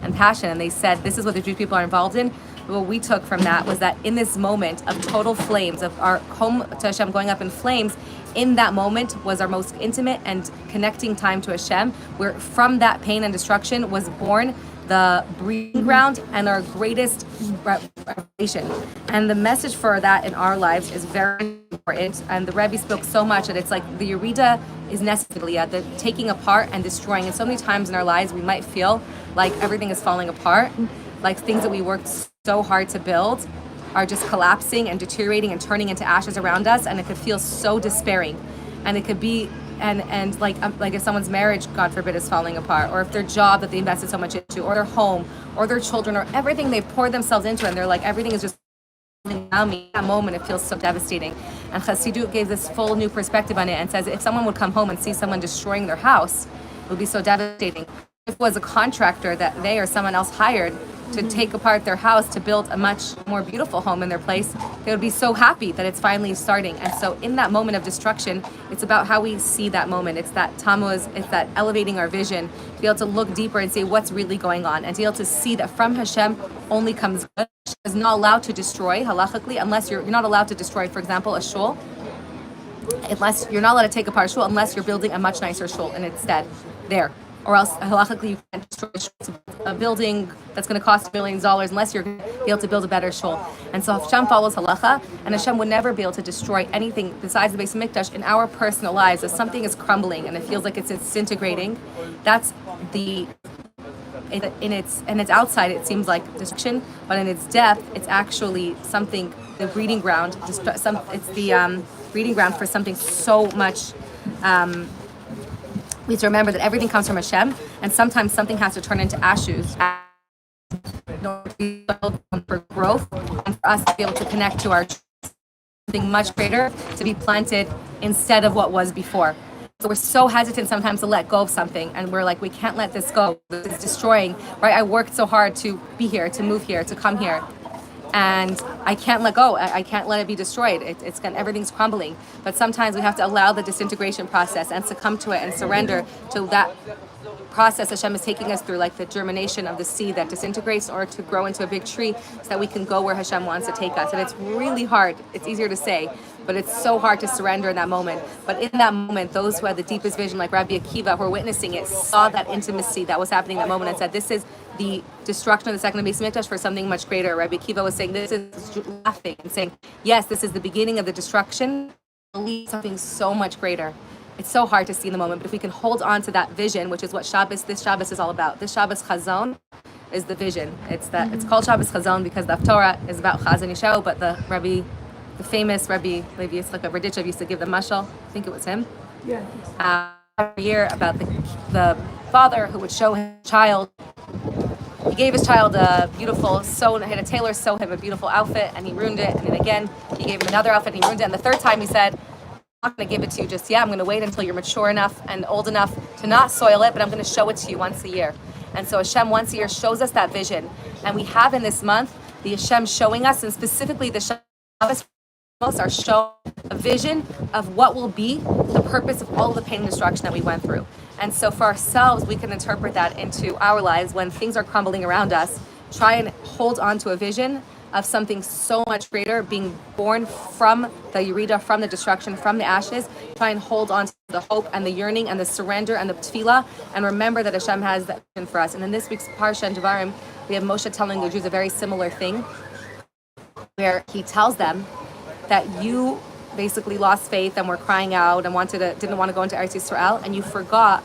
and passion, and they said this is what the Jewish people are involved in. But what we took from that was that in this moment of total flames, of our home to Hashem going up in flames, in that moment was our most intimate and connecting time to Hashem, where from that pain and destruction was born the breeding ground and our greatest revelation. And the message for that in our lives is very important. And the Rebbe spoke so much that it's like the Yerida is necessarily the taking apart and destroying. And so many times in our lives, we might feel like everything is falling apart, like things that we worked so hard to build are just collapsing and deteriorating and turning into ashes around us. And it could feel so despairing. And it could be and like if someone's marriage, God forbid, is falling apart, or if their job that they invested so much into, or their home, or their children, or everything they poured themselves into, and they're like, everything is just around me. At that moment, it feels so devastating. And Chassidut gave this full new perspective on it and says if someone would come home and see someone destroying their house, it would be so devastating. If it was a contractor that they or someone else hired to take apart their house to build a much more beautiful home in their place, they would be so happy that it's finally starting. And so in that moment of destruction, it's about how we see that moment. It's that tamuz, it's that elevating our vision, to be able to look deeper and see what's really going on, and to be able to see that from Hashem only comes good. Hashem is not allowed to destroy, halachically, unless you're not allowed to destroy, for example, a shul. Unless you're not allowed to take apart a shul unless you're building a much nicer shul and instead there. Or else, halachically, you can't destroy a building that's going to cost millions of dollars unless you're going to be able to build a better shul. And so Hashem follows halacha, and Hashem would never be able to destroy anything besides the Beis Hamikdash in our personal lives. If something is crumbling and it feels like it's disintegrating, that's in its outside it seems like destruction, but in its depth, it's actually something, the breeding ground. It's the breeding ground for something so much. We have to remember that everything comes from Hashem, and sometimes something has to turn into ashes in order to be for growth and for us to be able to connect to our something much greater to be planted instead of what was before. So we're so hesitant sometimes to let go of something, and we're like, we can't let this go. It's destroying, right? I worked so hard to be here, to move here, to come here. And I can't let go. I can't let it be destroyed. Everything's crumbling. But sometimes we have to allow the disintegration process and succumb to it and surrender to that process Hashem is taking us through, like the germination of the seed that disintegrates in order to grow into a big tree so that we can go where Hashem wants to take us. And it's really hard. It's easier to say, but it's so hard to surrender in that moment. But in that moment, those who had the deepest vision, like Rabbi Akiva, who were witnessing it, saw that intimacy that was happening in that moment and said, this is the destruction of the second Beis Hamikdash for something much greater. Rabbi Akiva was saying, this is laughing and saying, yes, this is the beginning of the destruction, something so much greater. It's so hard to see in the moment, but if we can hold on to that vision, which is what this Shabbos is all about. This Shabbos Chazon is the vision. It's called Shabbos Chazon because the Torah is about Chazon Yishao, but the famous Rabbi Levi Yitzchak of Berditchev used to give the mashal. I think it was him. Yeah. Every year about the father who would show his child. He gave his child a beautiful had a tailor sew him a beautiful outfit, and he ruined it. And then again, he gave him another outfit, and he ruined it. And the third time, he said, I'm not going to give it to you just yet. I'm going to wait until you're mature enough and old enough to not soil it, but I'm going to show it to you once a year. And so Hashem once a year shows us that vision. And we have in this month the Hashem showing us, and specifically the Shabbos are showing a vision of what will be the purpose of all of the pain and destruction that we went through. And so for ourselves, we can interpret that into our lives when things are crumbling around us. Try and hold on to a vision of something so much greater being born from the Yerida, from the destruction, from the ashes. Try and hold on to the hope and the yearning and the surrender and the tefillah, and remember that Hashem has that vision for us. And in this week's Parshah and Devarim, we have Moshe telling the Jews a very similar thing, where he tells them that you basically lost faith and were crying out and didn't want to go into Eretz Yisrael, and you forgot,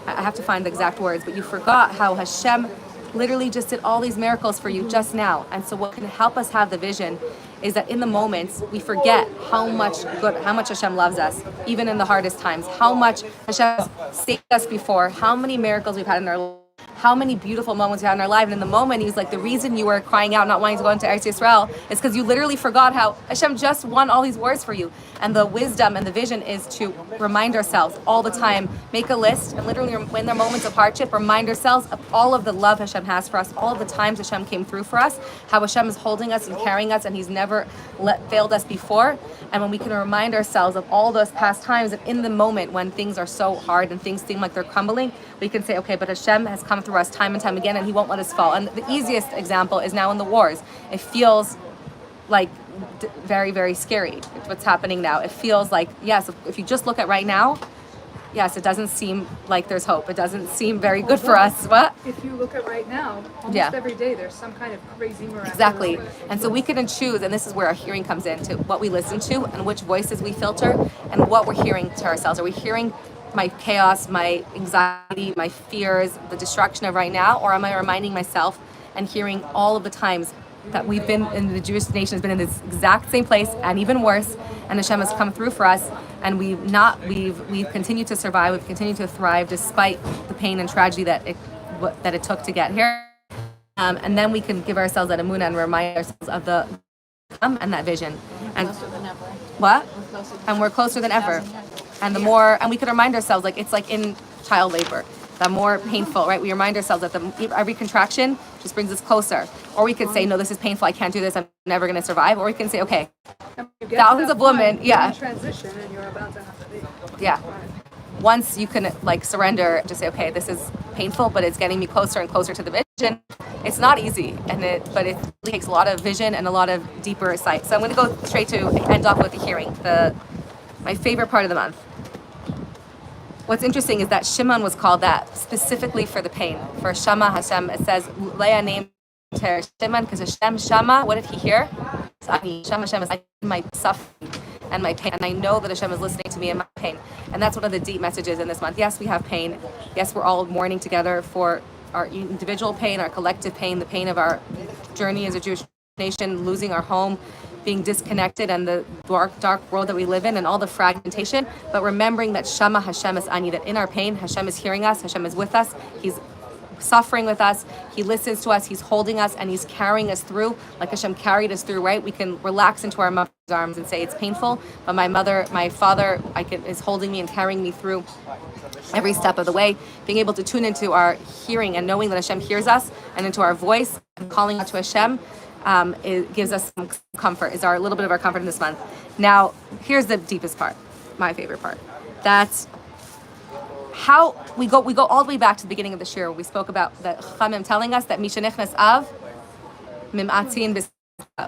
I have to find the exact words, but you forgot how Hashem literally just did all these miracles for you just now. And so what can help us have the vision is that in the moments we forget how much Hashem loves us, even in the hardest times, how much Hashem has saved us before, how many miracles we've had in our life, how many beautiful moments we had in our life. And in the moment, he's like, the reason you were crying out, not wanting to go into Eretz Yisrael, is because you literally forgot how Hashem just won all these wars for you. And the wisdom and the vision is to remind ourselves all the time, make a list, and literally when there are moments of hardship, remind ourselves of all of the love Hashem has for us, all of the times Hashem came through for us, how Hashem is holding us and carrying us, and he's never failed us before. And when we can remind ourselves of all those past times, and in the moment when things are so hard and things seem like they're crumbling, we can say, okay, but Hashem has come through us time and time again, and he won't let us fall. And the easiest example is now in the wars. It feels like very, very scary. It's what's happening now. It feels like, yes, if you just look at right now, yes, it doesn't seem like there's hope. It doesn't seem very good for us. What? If you look at right now, almost every day there's some kind of crazy miraculous. Exactly. And so we can choose, and this is where our hearing comes in, to what we listen to and which voices we filter and what we're hearing to ourselves. Are we hearing my chaos, my anxiety, my fears, the destruction of right now, or am I reminding myself and hearing all of the times that we've been in, the Jewish nation has been in this exact same place and even worse, and Hashem has come through for us, and we've continued to survive, we've continued to thrive despite the pain and tragedy that it took to get here, and then we can give ourselves that emunah and remind ourselves of the and that vision. And What? And we're closer than ever. And the more, and we could remind ourselves, like it's like in child labor, the more painful, right? We remind ourselves that every contraction just brings us closer. Or we could say, no, this is painful, I can't do this, I'm never going to survive. Or we can say, okay, thousands of women, yeah. Transition and you're about to have to leave. Yeah. Once you can like surrender, just say, okay, this is painful, but it's getting me closer and closer to the vision. It's not easy, but it really takes a lot of vision and a lot of deeper sight. So I'm going to go straight to end off with the hearing, my favorite part of the month. What's interesting is that Shimon was called that specifically for the pain. For Shama Hashem, it says Leah named her Shimon because Hashem Shama. What did he hear? Shama Hashem is my suffering and my pain, and I know that Hashem is listening to me in my pain. And that's one of the deep messages in this month. Yes, we have pain. Yes, we're all mourning together for our individual pain, our collective pain, the pain of our journey as a Jewish nation, losing our home, being disconnected, and the dark world that we live in, and all the fragmentation. But remembering that Shama Hashem is Ani, that in our pain, Hashem is hearing us, Hashem is with us, He's suffering with us, He listens to us, He's holding us, and He's carrying us through, like Hashem carried us through, right? We can relax into our mother's arms and say it's painful, but my father is holding me and carrying me through every step of the way. Being able to tune into our hearing and knowing that Hashem hears us, and into our voice, and calling out to Hashem, it gives us some comfort, is a little bit of our comfort in this month. Now, here's the deepest part, my favorite part. That's how we go all the way back to the beginning of the shir. We spoke about the Chachamim telling us that Mishanichnas Av Mimatzin Bis.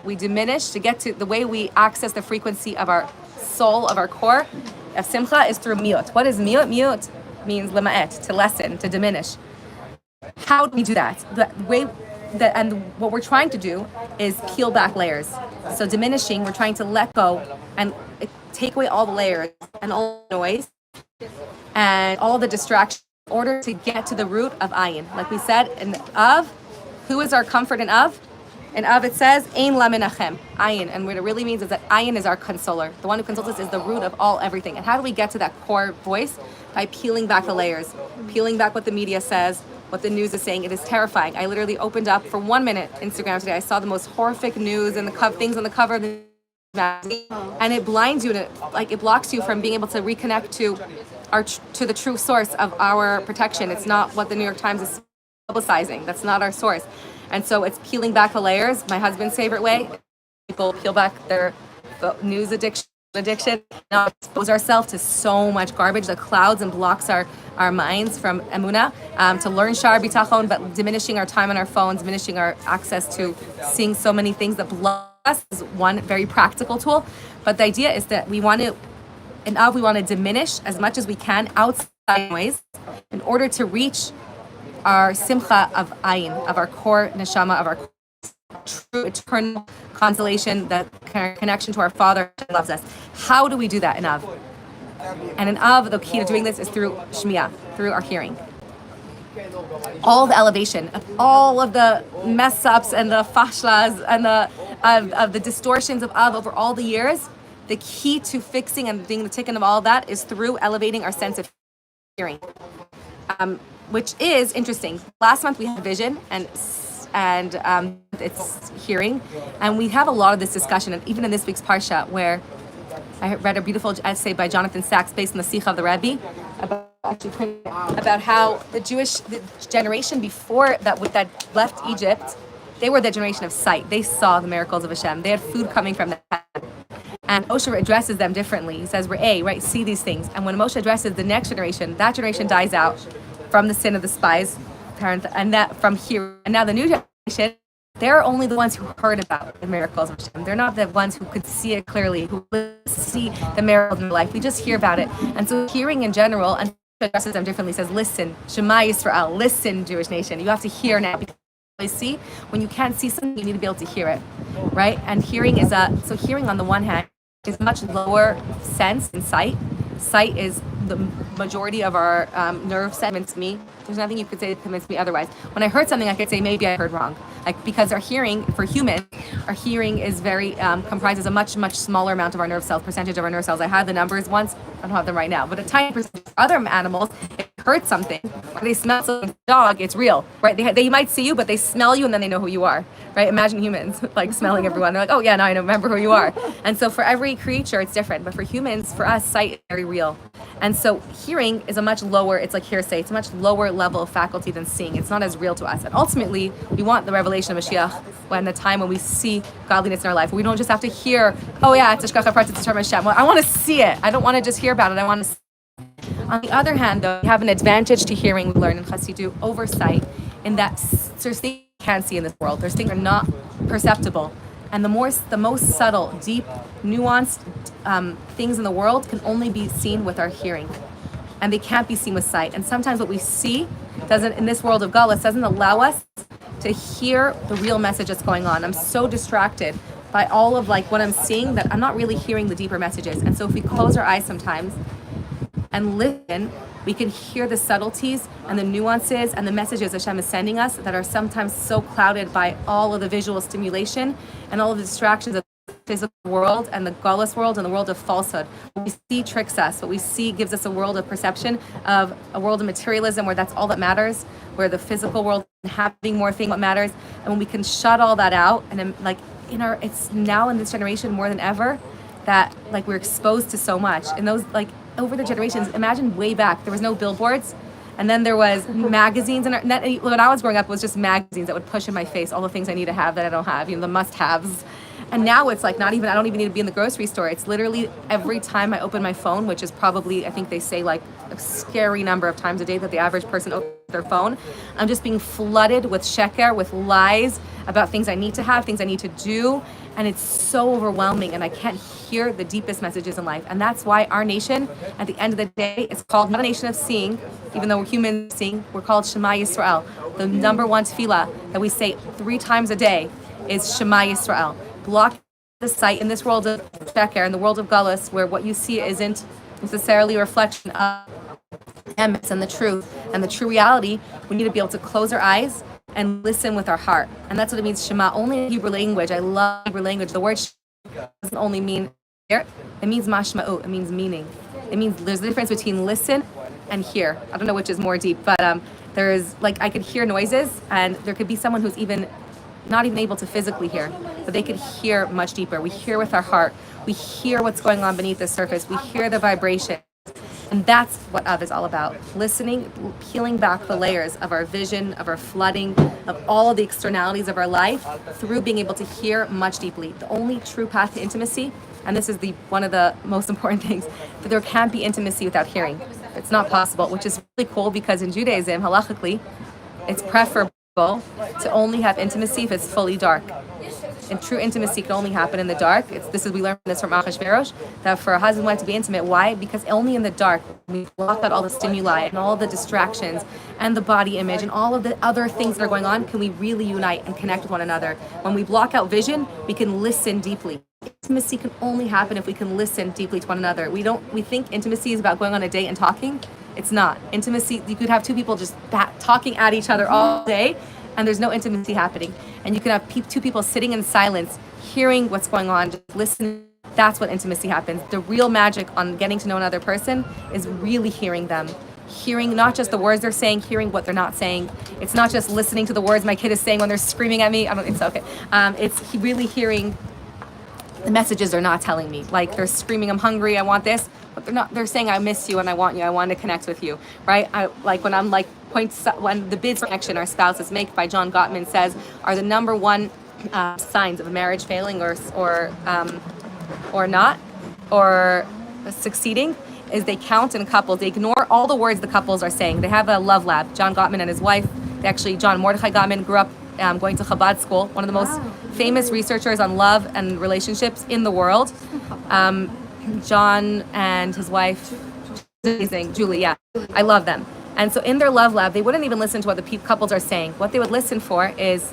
We diminish to get to the way we access the frequency of our soul, of our core, of Simcha, is through miut. What is miut? Miut means lema'et, to lessen, to diminish. How do we do that? And what we're trying to do is peel back layers. So diminishing, we're trying to let go and take away all the layers and all the noise and all the distractions in order to get to the root of ayin. Like we said, in Av, who is our comfort in Av? In Av it says, Ein la menachem, ayin. And what it really means is that ayin is our consoler. The one who consoles us is the root of all everything. And how do we get to that core voice? By peeling back the layers, peeling back what the media says, what the news is saying. It is terrifying. I literally opened up for 1 minute Instagram today. I saw the most horrific news and things on the cover of the magazine, and it blinds you, and it blocks you from being able to reconnect to the true source of our protection. It's not what the New York Times is publicizing. That's not our source. And so it's peeling back the layers. My husband's favorite way, people peel back their news addiction, not expose ourselves to so much garbage that clouds and blocks our minds from emunah, to learn shar bitachon, but diminishing our time on our phones, diminishing our access to seeing so many things that block us is one very practical tool. But the idea is that we want to diminish as much as we can outside noise in order to reach our simcha of ayin, of our core neshama, of our true eternal consolation, the connection to our Father who loves us. How do we do that in Av? And in Av, the key to doing this is through shmiya, through our hearing. All the elevation of all of the mess ups and the fashlas and of the distortions of Av over all the years, the key to fixing and being the tikkun of all of that is through elevating our sense of hearing, which is interesting. Last month we had vision and it's hearing, and we have a lot of this discussion, and even in this week's Parsha, where I read a beautiful essay by Jonathan Sachs based on the Sikha of the Rebbe about how the generation before that left Egypt, they were the generation of sight. They saw the miracles of Hashem. They had food coming from the heaven. And Moshe addresses them differently. He says, see these things. And when Moshe addresses the next generation, that generation dies out from the sin of the spies, and that from here. And now the new generation, they're only the ones who heard about the miracles of Hashem. They're not the ones who could see it clearly, who see the miracles in their life. We just hear about it. And so hearing in general, and addresses them differently, says, listen, Shema Yisrael, listen, Jewish nation. You have to hear now. Because see, when you can't see something, you need to be able to hear it, right? And hearing is so hearing on the one hand is much lower sense than sight. Sight is the majority of our nerve segments. Me, there's nothing you could say to convince me otherwise. When I heard something, I could say maybe I heard wrong, because our hearing, for humans, our hearing is very comprises a much smaller amount of our nerve cells, percentage of our nerve cells. I had the numbers once, I don't have them right now, but a tiny percentage. Other animals, if they heard something, or they smell like a dog, it's real, right? They might see you, but they smell you and then they know who you are, right? Imagine humans like smelling everyone. They're like, oh yeah, now I remember who you are. And so for every creature, it's different. But for humans, for us, sight is very real. And so hearing is a much lower, it's like hearsay, it's a much lower level of faculty than seeing. It's not as real to us. And ultimately, we want the revelation of Mashiach when the time when we see godliness in our life. We don't just have to hear, oh yeah, it's Hashgacha Pratis, it's Torah Hashem. Well, I want to see it. I don't want to just hear about it. I want to see it. On the other hand, though, we have an advantage to hearing. We learn in Chassidut oversight in that there's things you can't see in this world. There's things that are not perceptible. And the most subtle, deep, nuanced things in the world can only be seen with our hearing. And they can't be seen with sight. And sometimes what we see in this world of Galus doesn't allow us to hear the real message that's going on. I'm so distracted by all of like what I'm seeing that I'm not really hearing the deeper messages. And so if we close our eyes sometimes and listen, we can hear the subtleties and the nuances and the messages Hashem is sending us that are sometimes so clouded by all of the visual stimulation and all of the distractions of the physical world and the Galus world and the world of falsehood. What we see tricks us. What we see gives us a world of perception of a world of materialism where that's all that matters, where the physical world and having more thing what matters. And when we can shut all that out and then like it's now in this generation more than ever that like we're exposed to so much. And those like over the generations, imagine way back, there was no billboards, and then there was magazines, and when I was growing up, it was just magazines that would push in my face all the things I need to have that I don't have, the must-haves. And now it's like I don't even need to be in the grocery store. It's literally every time I open my phone, which is probably, I think they say like a scary number of times a day that the average person opens their phone, I'm just being flooded with sheker, with lies about things I need to have, things I need to do. And it's so overwhelming, and I can't hear the deepest messages in life. And that's why our nation, at the end of the day, is called not a nation of seeing, even though we're humans seeing, we're called Shema Yisrael. The number one tefillah that we say 3 times a day is Shema Yisrael. Block the sight in this world of sheker, in the world of galus, where what you see isn't necessarily a reflection of emes and the truth and the true reality. We need to be able to close our eyes and listen with our heart. And that's what it means, Shema. Only in Hebrew language, I love Hebrew language, the word Shema doesn't only mean hear, it means mashma'u, it means meaning. It means there's a difference between listen and hear. I don't know which is more deep, but there's like, I could hear noises, and there could be someone who's not even able to physically hear, but they could hear much deeper. We hear with our heart. We hear what's going on beneath the surface. We hear the vibration. And that's what Av is all about. Listening, peeling back the layers of our vision, of our flooding, of all of the externalities of our life through being able to hear much deeply. The only true path to intimacy, and this is one of the most important things, that there can't be intimacy without hearing. It's not possible, which is really cool because in Judaism, halachically, it's preferable to only have intimacy if it's fully dark. And true intimacy can only happen in the dark. We learned this from Achashverosh, that for a husband and wife to be intimate, why? Because only in the dark, we block out all the stimuli and all the distractions and the body image and all of the other things that are going on, can we really unite and connect with one another. When we block out vision, we can listen deeply. Intimacy can only happen if we can listen deeply to one another. We think intimacy is about going on a date and talking. It's not. Intimacy, you could have two people just talking at each other all day, and there's no intimacy happening. And you can have 2 people sitting in silence, hearing what's going on, just listening. That's what intimacy happens. The real magic on getting to know another person is really hearing them. Hearing not just the words they're saying, hearing what they're not saying. It's not just listening to the words my kid is saying when they're screaming at me. It's okay. It's really hearing the messages they're not telling me. Like they're screaming, I'm hungry, I want this. But they're saying, I miss you and I want you, I want to connect with you, right? When the bids for connection our spouses make by John Gottman says are the number one signs of a marriage failing or not, or succeeding, is they count in couples. They ignore all the words the couples are saying. They have a love lab. John Gottman and his wife, John Mordechai Gottman grew up going to Chabad school, one of the most famous researchers on love and relationships in the world. John and his wife, amazing, Julie, yeah, I love them. And so in their love lab, they wouldn't even listen to what the couples are saying. What they would listen for is,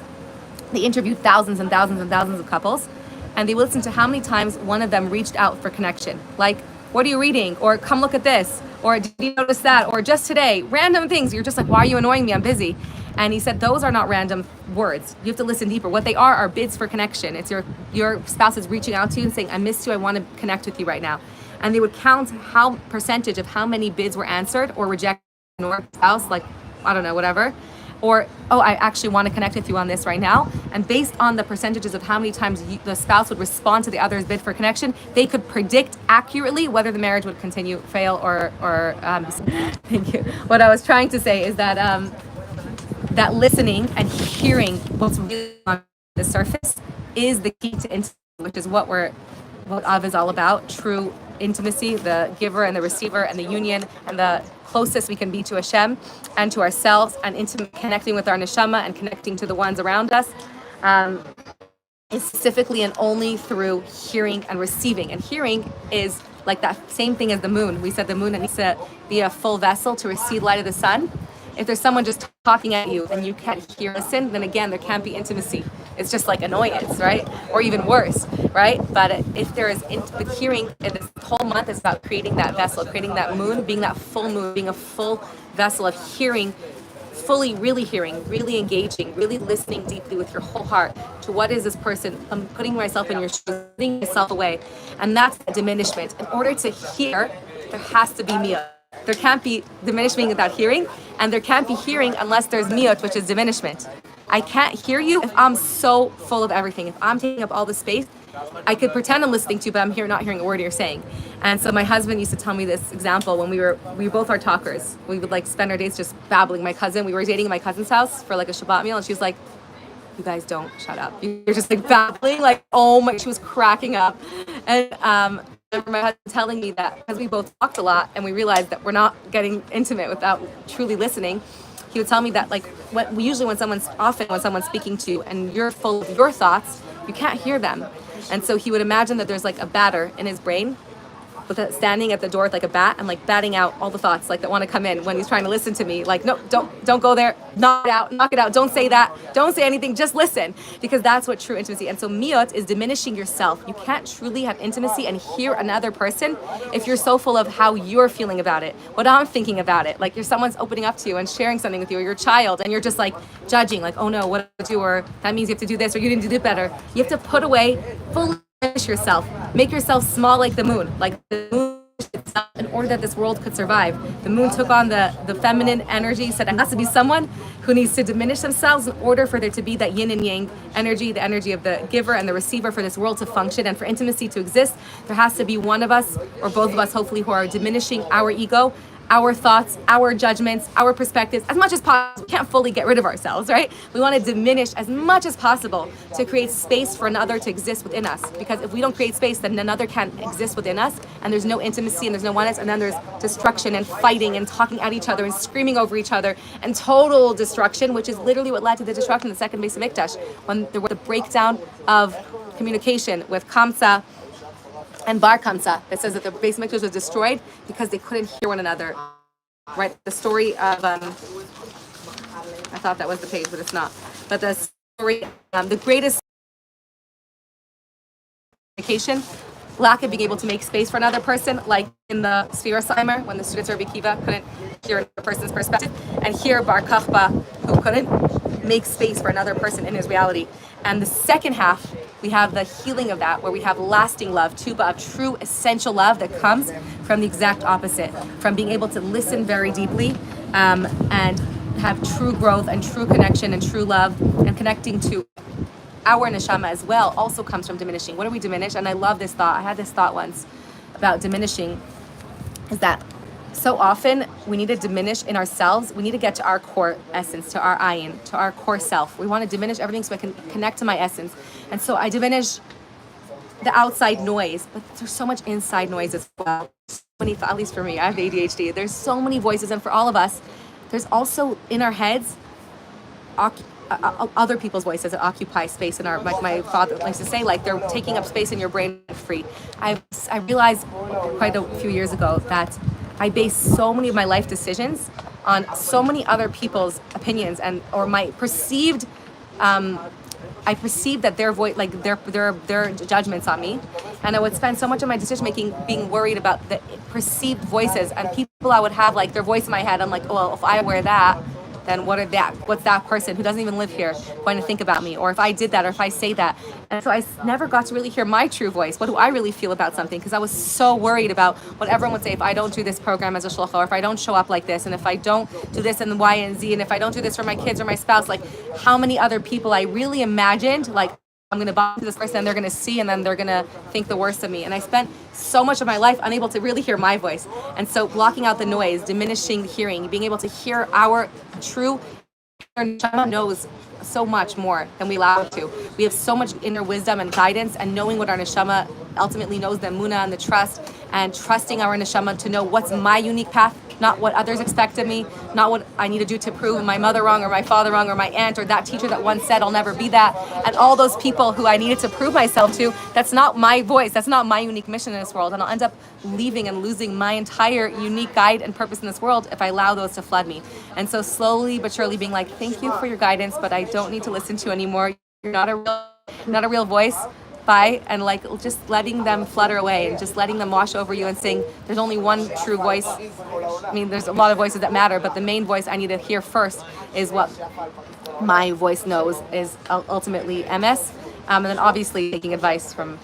they interviewed thousands and thousands and thousands of couples, and they would listen to how many times one of them reached out for connection. Like, what are you reading? Or come look at this. Or did you notice that? Or just today, random things. You're just like, why are you annoying me? I'm busy. And he said, those are not random words. You have to listen deeper. What they are bids for connection. It's your spouse is reaching out to you and saying, I miss you, I want to connect with you right now. And they would count percentage of how many bids were answered or rejected in your spouse, like I don't know, whatever. Or, oh, I actually want to connect with you on this right now. And based on the percentages of how many times the spouse would respond to the other's bid for connection, they could predict accurately whether the marriage would continue, fail, or thank you. What I was trying to say is that that listening and hearing what's really on the surface is the key to intimacy, which is what Av is all about, true intimacy, the giver and the receiver and the union and the closest we can be to Hashem and to ourselves, and connecting with our neshama and connecting to the ones around us, is specifically and only through hearing and receiving. And hearing is like that same thing as the moon. We said the moon needs to be a full vessel to receive light of the sun. If there's someone just talking at you and you can't hear, listen, then again, there can't be intimacy. It's just like annoyance, right? Or even worse, right? But if there is, with hearing, this whole month is about creating that vessel, creating that moon, being that full moon, being a full vessel of hearing, fully, really hearing, really engaging, really listening deeply with your whole heart to what is this person. I'm putting myself in your shoes, putting myself away. And that's the diminishment. In order to hear, there has to be miyut. There can't be diminishment without hearing, and there can't be hearing unless there's miyut, which is diminishment. I can't hear you if I'm so full of everything. If I'm taking up all the space, I could pretend I'm listening to you, but I'm not hearing a word you're saying. And so my husband used to tell me this example when we both are talkers. We would like spend our days just babbling. We were dating at my cousin's house for like a Shabbat meal, and she was like, "You guys don't shut up. You're just like babbling." Like, oh my, she was cracking up. And I remember my husband telling me that because we both talked a lot and we realized that we're not getting intimate without truly listening. He would tell me that like when someone's speaking to you and you're full of your thoughts, you can't hear them. And so he would imagine that there's like a batter in his brain standing at the door with like a bat and like batting out all the thoughts like that want to come in when he's trying to listen to me. Like, no, don't go there. Knock it out. Don't say that. Don't say anything. Just listen, because that's what true intimacy. And so miyut is diminishing yourself. You can't truly have intimacy and hear another person if you're so full of how you're feeling about it, what I'm thinking about it. Like someone's opening up to you and sharing something with you, or your child, and you're just like judging, like, oh no, what did I do? Or that means you have to do this, or you didn't do it better. You have to put away fully yourself, make yourself small like the moon, in order that this world could survive. The moon took on the feminine energy, said it has to be someone who needs to diminish themselves in order for there to be that yin and yang energy, the energy of the giver and the receiver, for this world to function and for intimacy to exist. There has to be one of us, or both of us hopefully, who are diminishing our ego, our thoughts, our judgments, our perspectives as much as possible. We can't fully get rid of ourselves, right? We want to diminish as much as possible to create space for another to exist within us. Because if we don't create space, then another can't exist within us, and there's no intimacy and there's no oneness, and then there's destruction and fighting and talking at each other and screaming over each other and total destruction, which is literally what led to the destruction of the second Beis Hamikdash, when there was the breakdown of communication with Kamsa and Bar Kamsa, that says that the Beis Hamikdash was destroyed because they couldn't hear one another. Right? The story of I thought that was the page, but it's not. But the story, the greatest communication, lack of being able to make space for another person, like in the Sfiras when the students of Rabbi Akiva couldn't hear a person's perspective, and here Bar Kokhba, who couldn't make space for another person in his reality. And the second half, we have the healing of that, where we have lasting love, tuba of true essential love that comes from the exact opposite, from being able to listen very deeply and have true growth and true connection and true love, and connecting to our neshama as well also comes from diminishing. What do we diminish? And I love this thought. I had this thought once about diminishing, is that so often we need to diminish in ourselves. We need to get to our core essence, to our ayin, to our core self. We want to diminish everything so I can connect to my essence. And so I diminish the outside noise, but there's so much inside noise as well. So many, at least for me, I have ADHD. There's so many voices, and for all of us, there's also in our heads other people's voices that occupy space in our, like my father likes to say, like they're taking up space in your brain free. I realized quite a few years ago that I base so many of my life decisions on so many other people's opinions or my perceived. I perceived that their voice, like their judgments on me, and I would spend so much of my decision making being worried about the perceived voices and people I would have like their voice in my head. I'm like, oh, well, if I wear that, then what's that person who doesn't even live here going to think about me? Or if I did that, or if I say that. And so I never got to really hear my true voice. What do I really feel about something? Because I was so worried about what everyone would say if I don't do this program as a shlocha, or if I don't show up like this, and if I don't do this and Y and Z, and if I don't do this for my kids or my spouse, like how many other people I really imagined, like I'm going to bump into this person and they're going to see and then they're going to think the worst of me. And I spent so much of my life unable to really hear my voice. And so blocking out the noise, diminishing the hearing, being able to hear our true neshama knows so much more than we allow it to. We have so much inner wisdom and guidance, and knowing what our neshama ultimately knows, the emunah and the trust, and trusting our neshama to know what's my unique path, not what others expect of me, not what I need to do to prove my mother wrong or my father wrong or my aunt or that teacher that once said I'll never be that, and all those people who I needed to prove myself to. That's not my voice, that's not my unique mission in this world, and I'll end up leaving and losing my entire unique guide and purpose in this world if I allow those to flood me. And so slowly but surely being like, thank you for your guidance, but I don't need to listen to you anymore. You're not a real voice. Bye. And like just letting them flutter away and just letting them wash over you and saying there's only one true voice. I mean, there's a lot of voices that matter, but the main voice I need to hear first is what my voice knows is ultimately MS. And then obviously taking advice from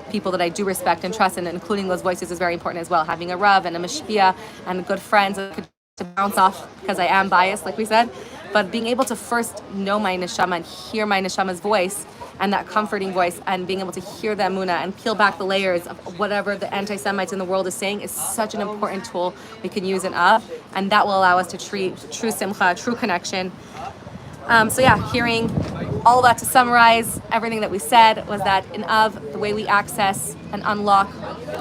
people that I do respect and trust, and including those voices is very important as well. Having a Rav and a Mishpia and good friends to bounce off, because I am biased, like we said. But being able to first know my neshama and hear my neshama's voice, and that comforting voice, and being able to hear the emunah and peel back the layers of whatever the anti-Semites in the world is saying is such an important tool we can use in Av, and that will allow us to treat true simcha, true connection. So yeah, hearing all that to summarize everything that we said was that in Av, the way we access and unlock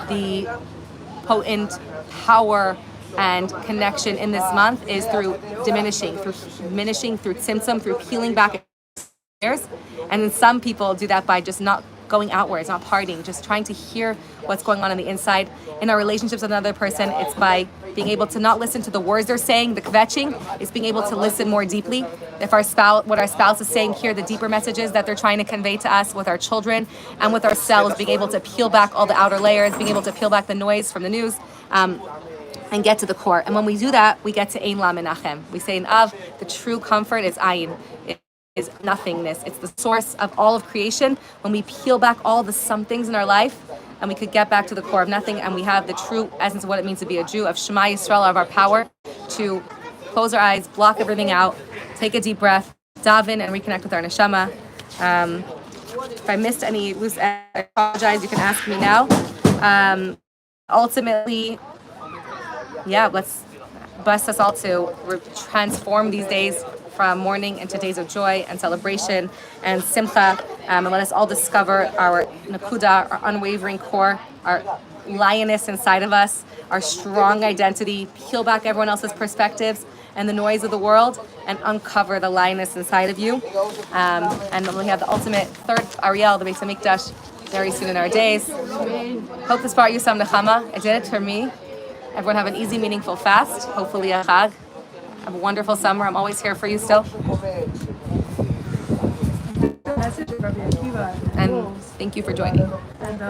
the potent power and connection in this month is through diminishing, through tzimtzum, through peeling back layers. And then some people do that by just not going outwards, not partying, just trying to hear what's going on the inside. In our relationships with another person, it's by being able to not listen to the words they're saying, the kvetching. It's being able to listen more deeply. If what our spouse is saying, hear the deeper messages that they're trying to convey to us with our children and with ourselves, being able to peel back all the outer layers, being able to peel back the noise from the news, and get to the core. And when we do that, we get to Ein La Menachem. We say in Av, the true comfort is Ayin. It is nothingness. It's the source of all of creation. When we peel back all the some things in our life, and we could get back to the core of nothing, and we have the true essence of what it means to be a Jew, of Shema Yisrael, of our power to close our eyes, block everything out, take a deep breath, daven, and reconnect with our neshama. If I missed any loose ends, I apologize. You can ask me now. Ultimately, yeah, let's bless us all to transform these days from mourning into days of joy and celebration and simcha, and let us all discover our nakuda, our unwavering core, our lioness inside of us, our strong identity, peel back everyone else's perspectives and the noise of the world, and uncover the lioness inside of you. And then we have the ultimate third Ariel, the Beis HaMikdash, very soon in our days. Hope this brought you some nechama. It did it for me. Everyone have an easy, meaningful fast. Hopefully a chag. Have a wonderful summer. I'm always here for you still. Message of Rabbi Akiva And thank you for joining. and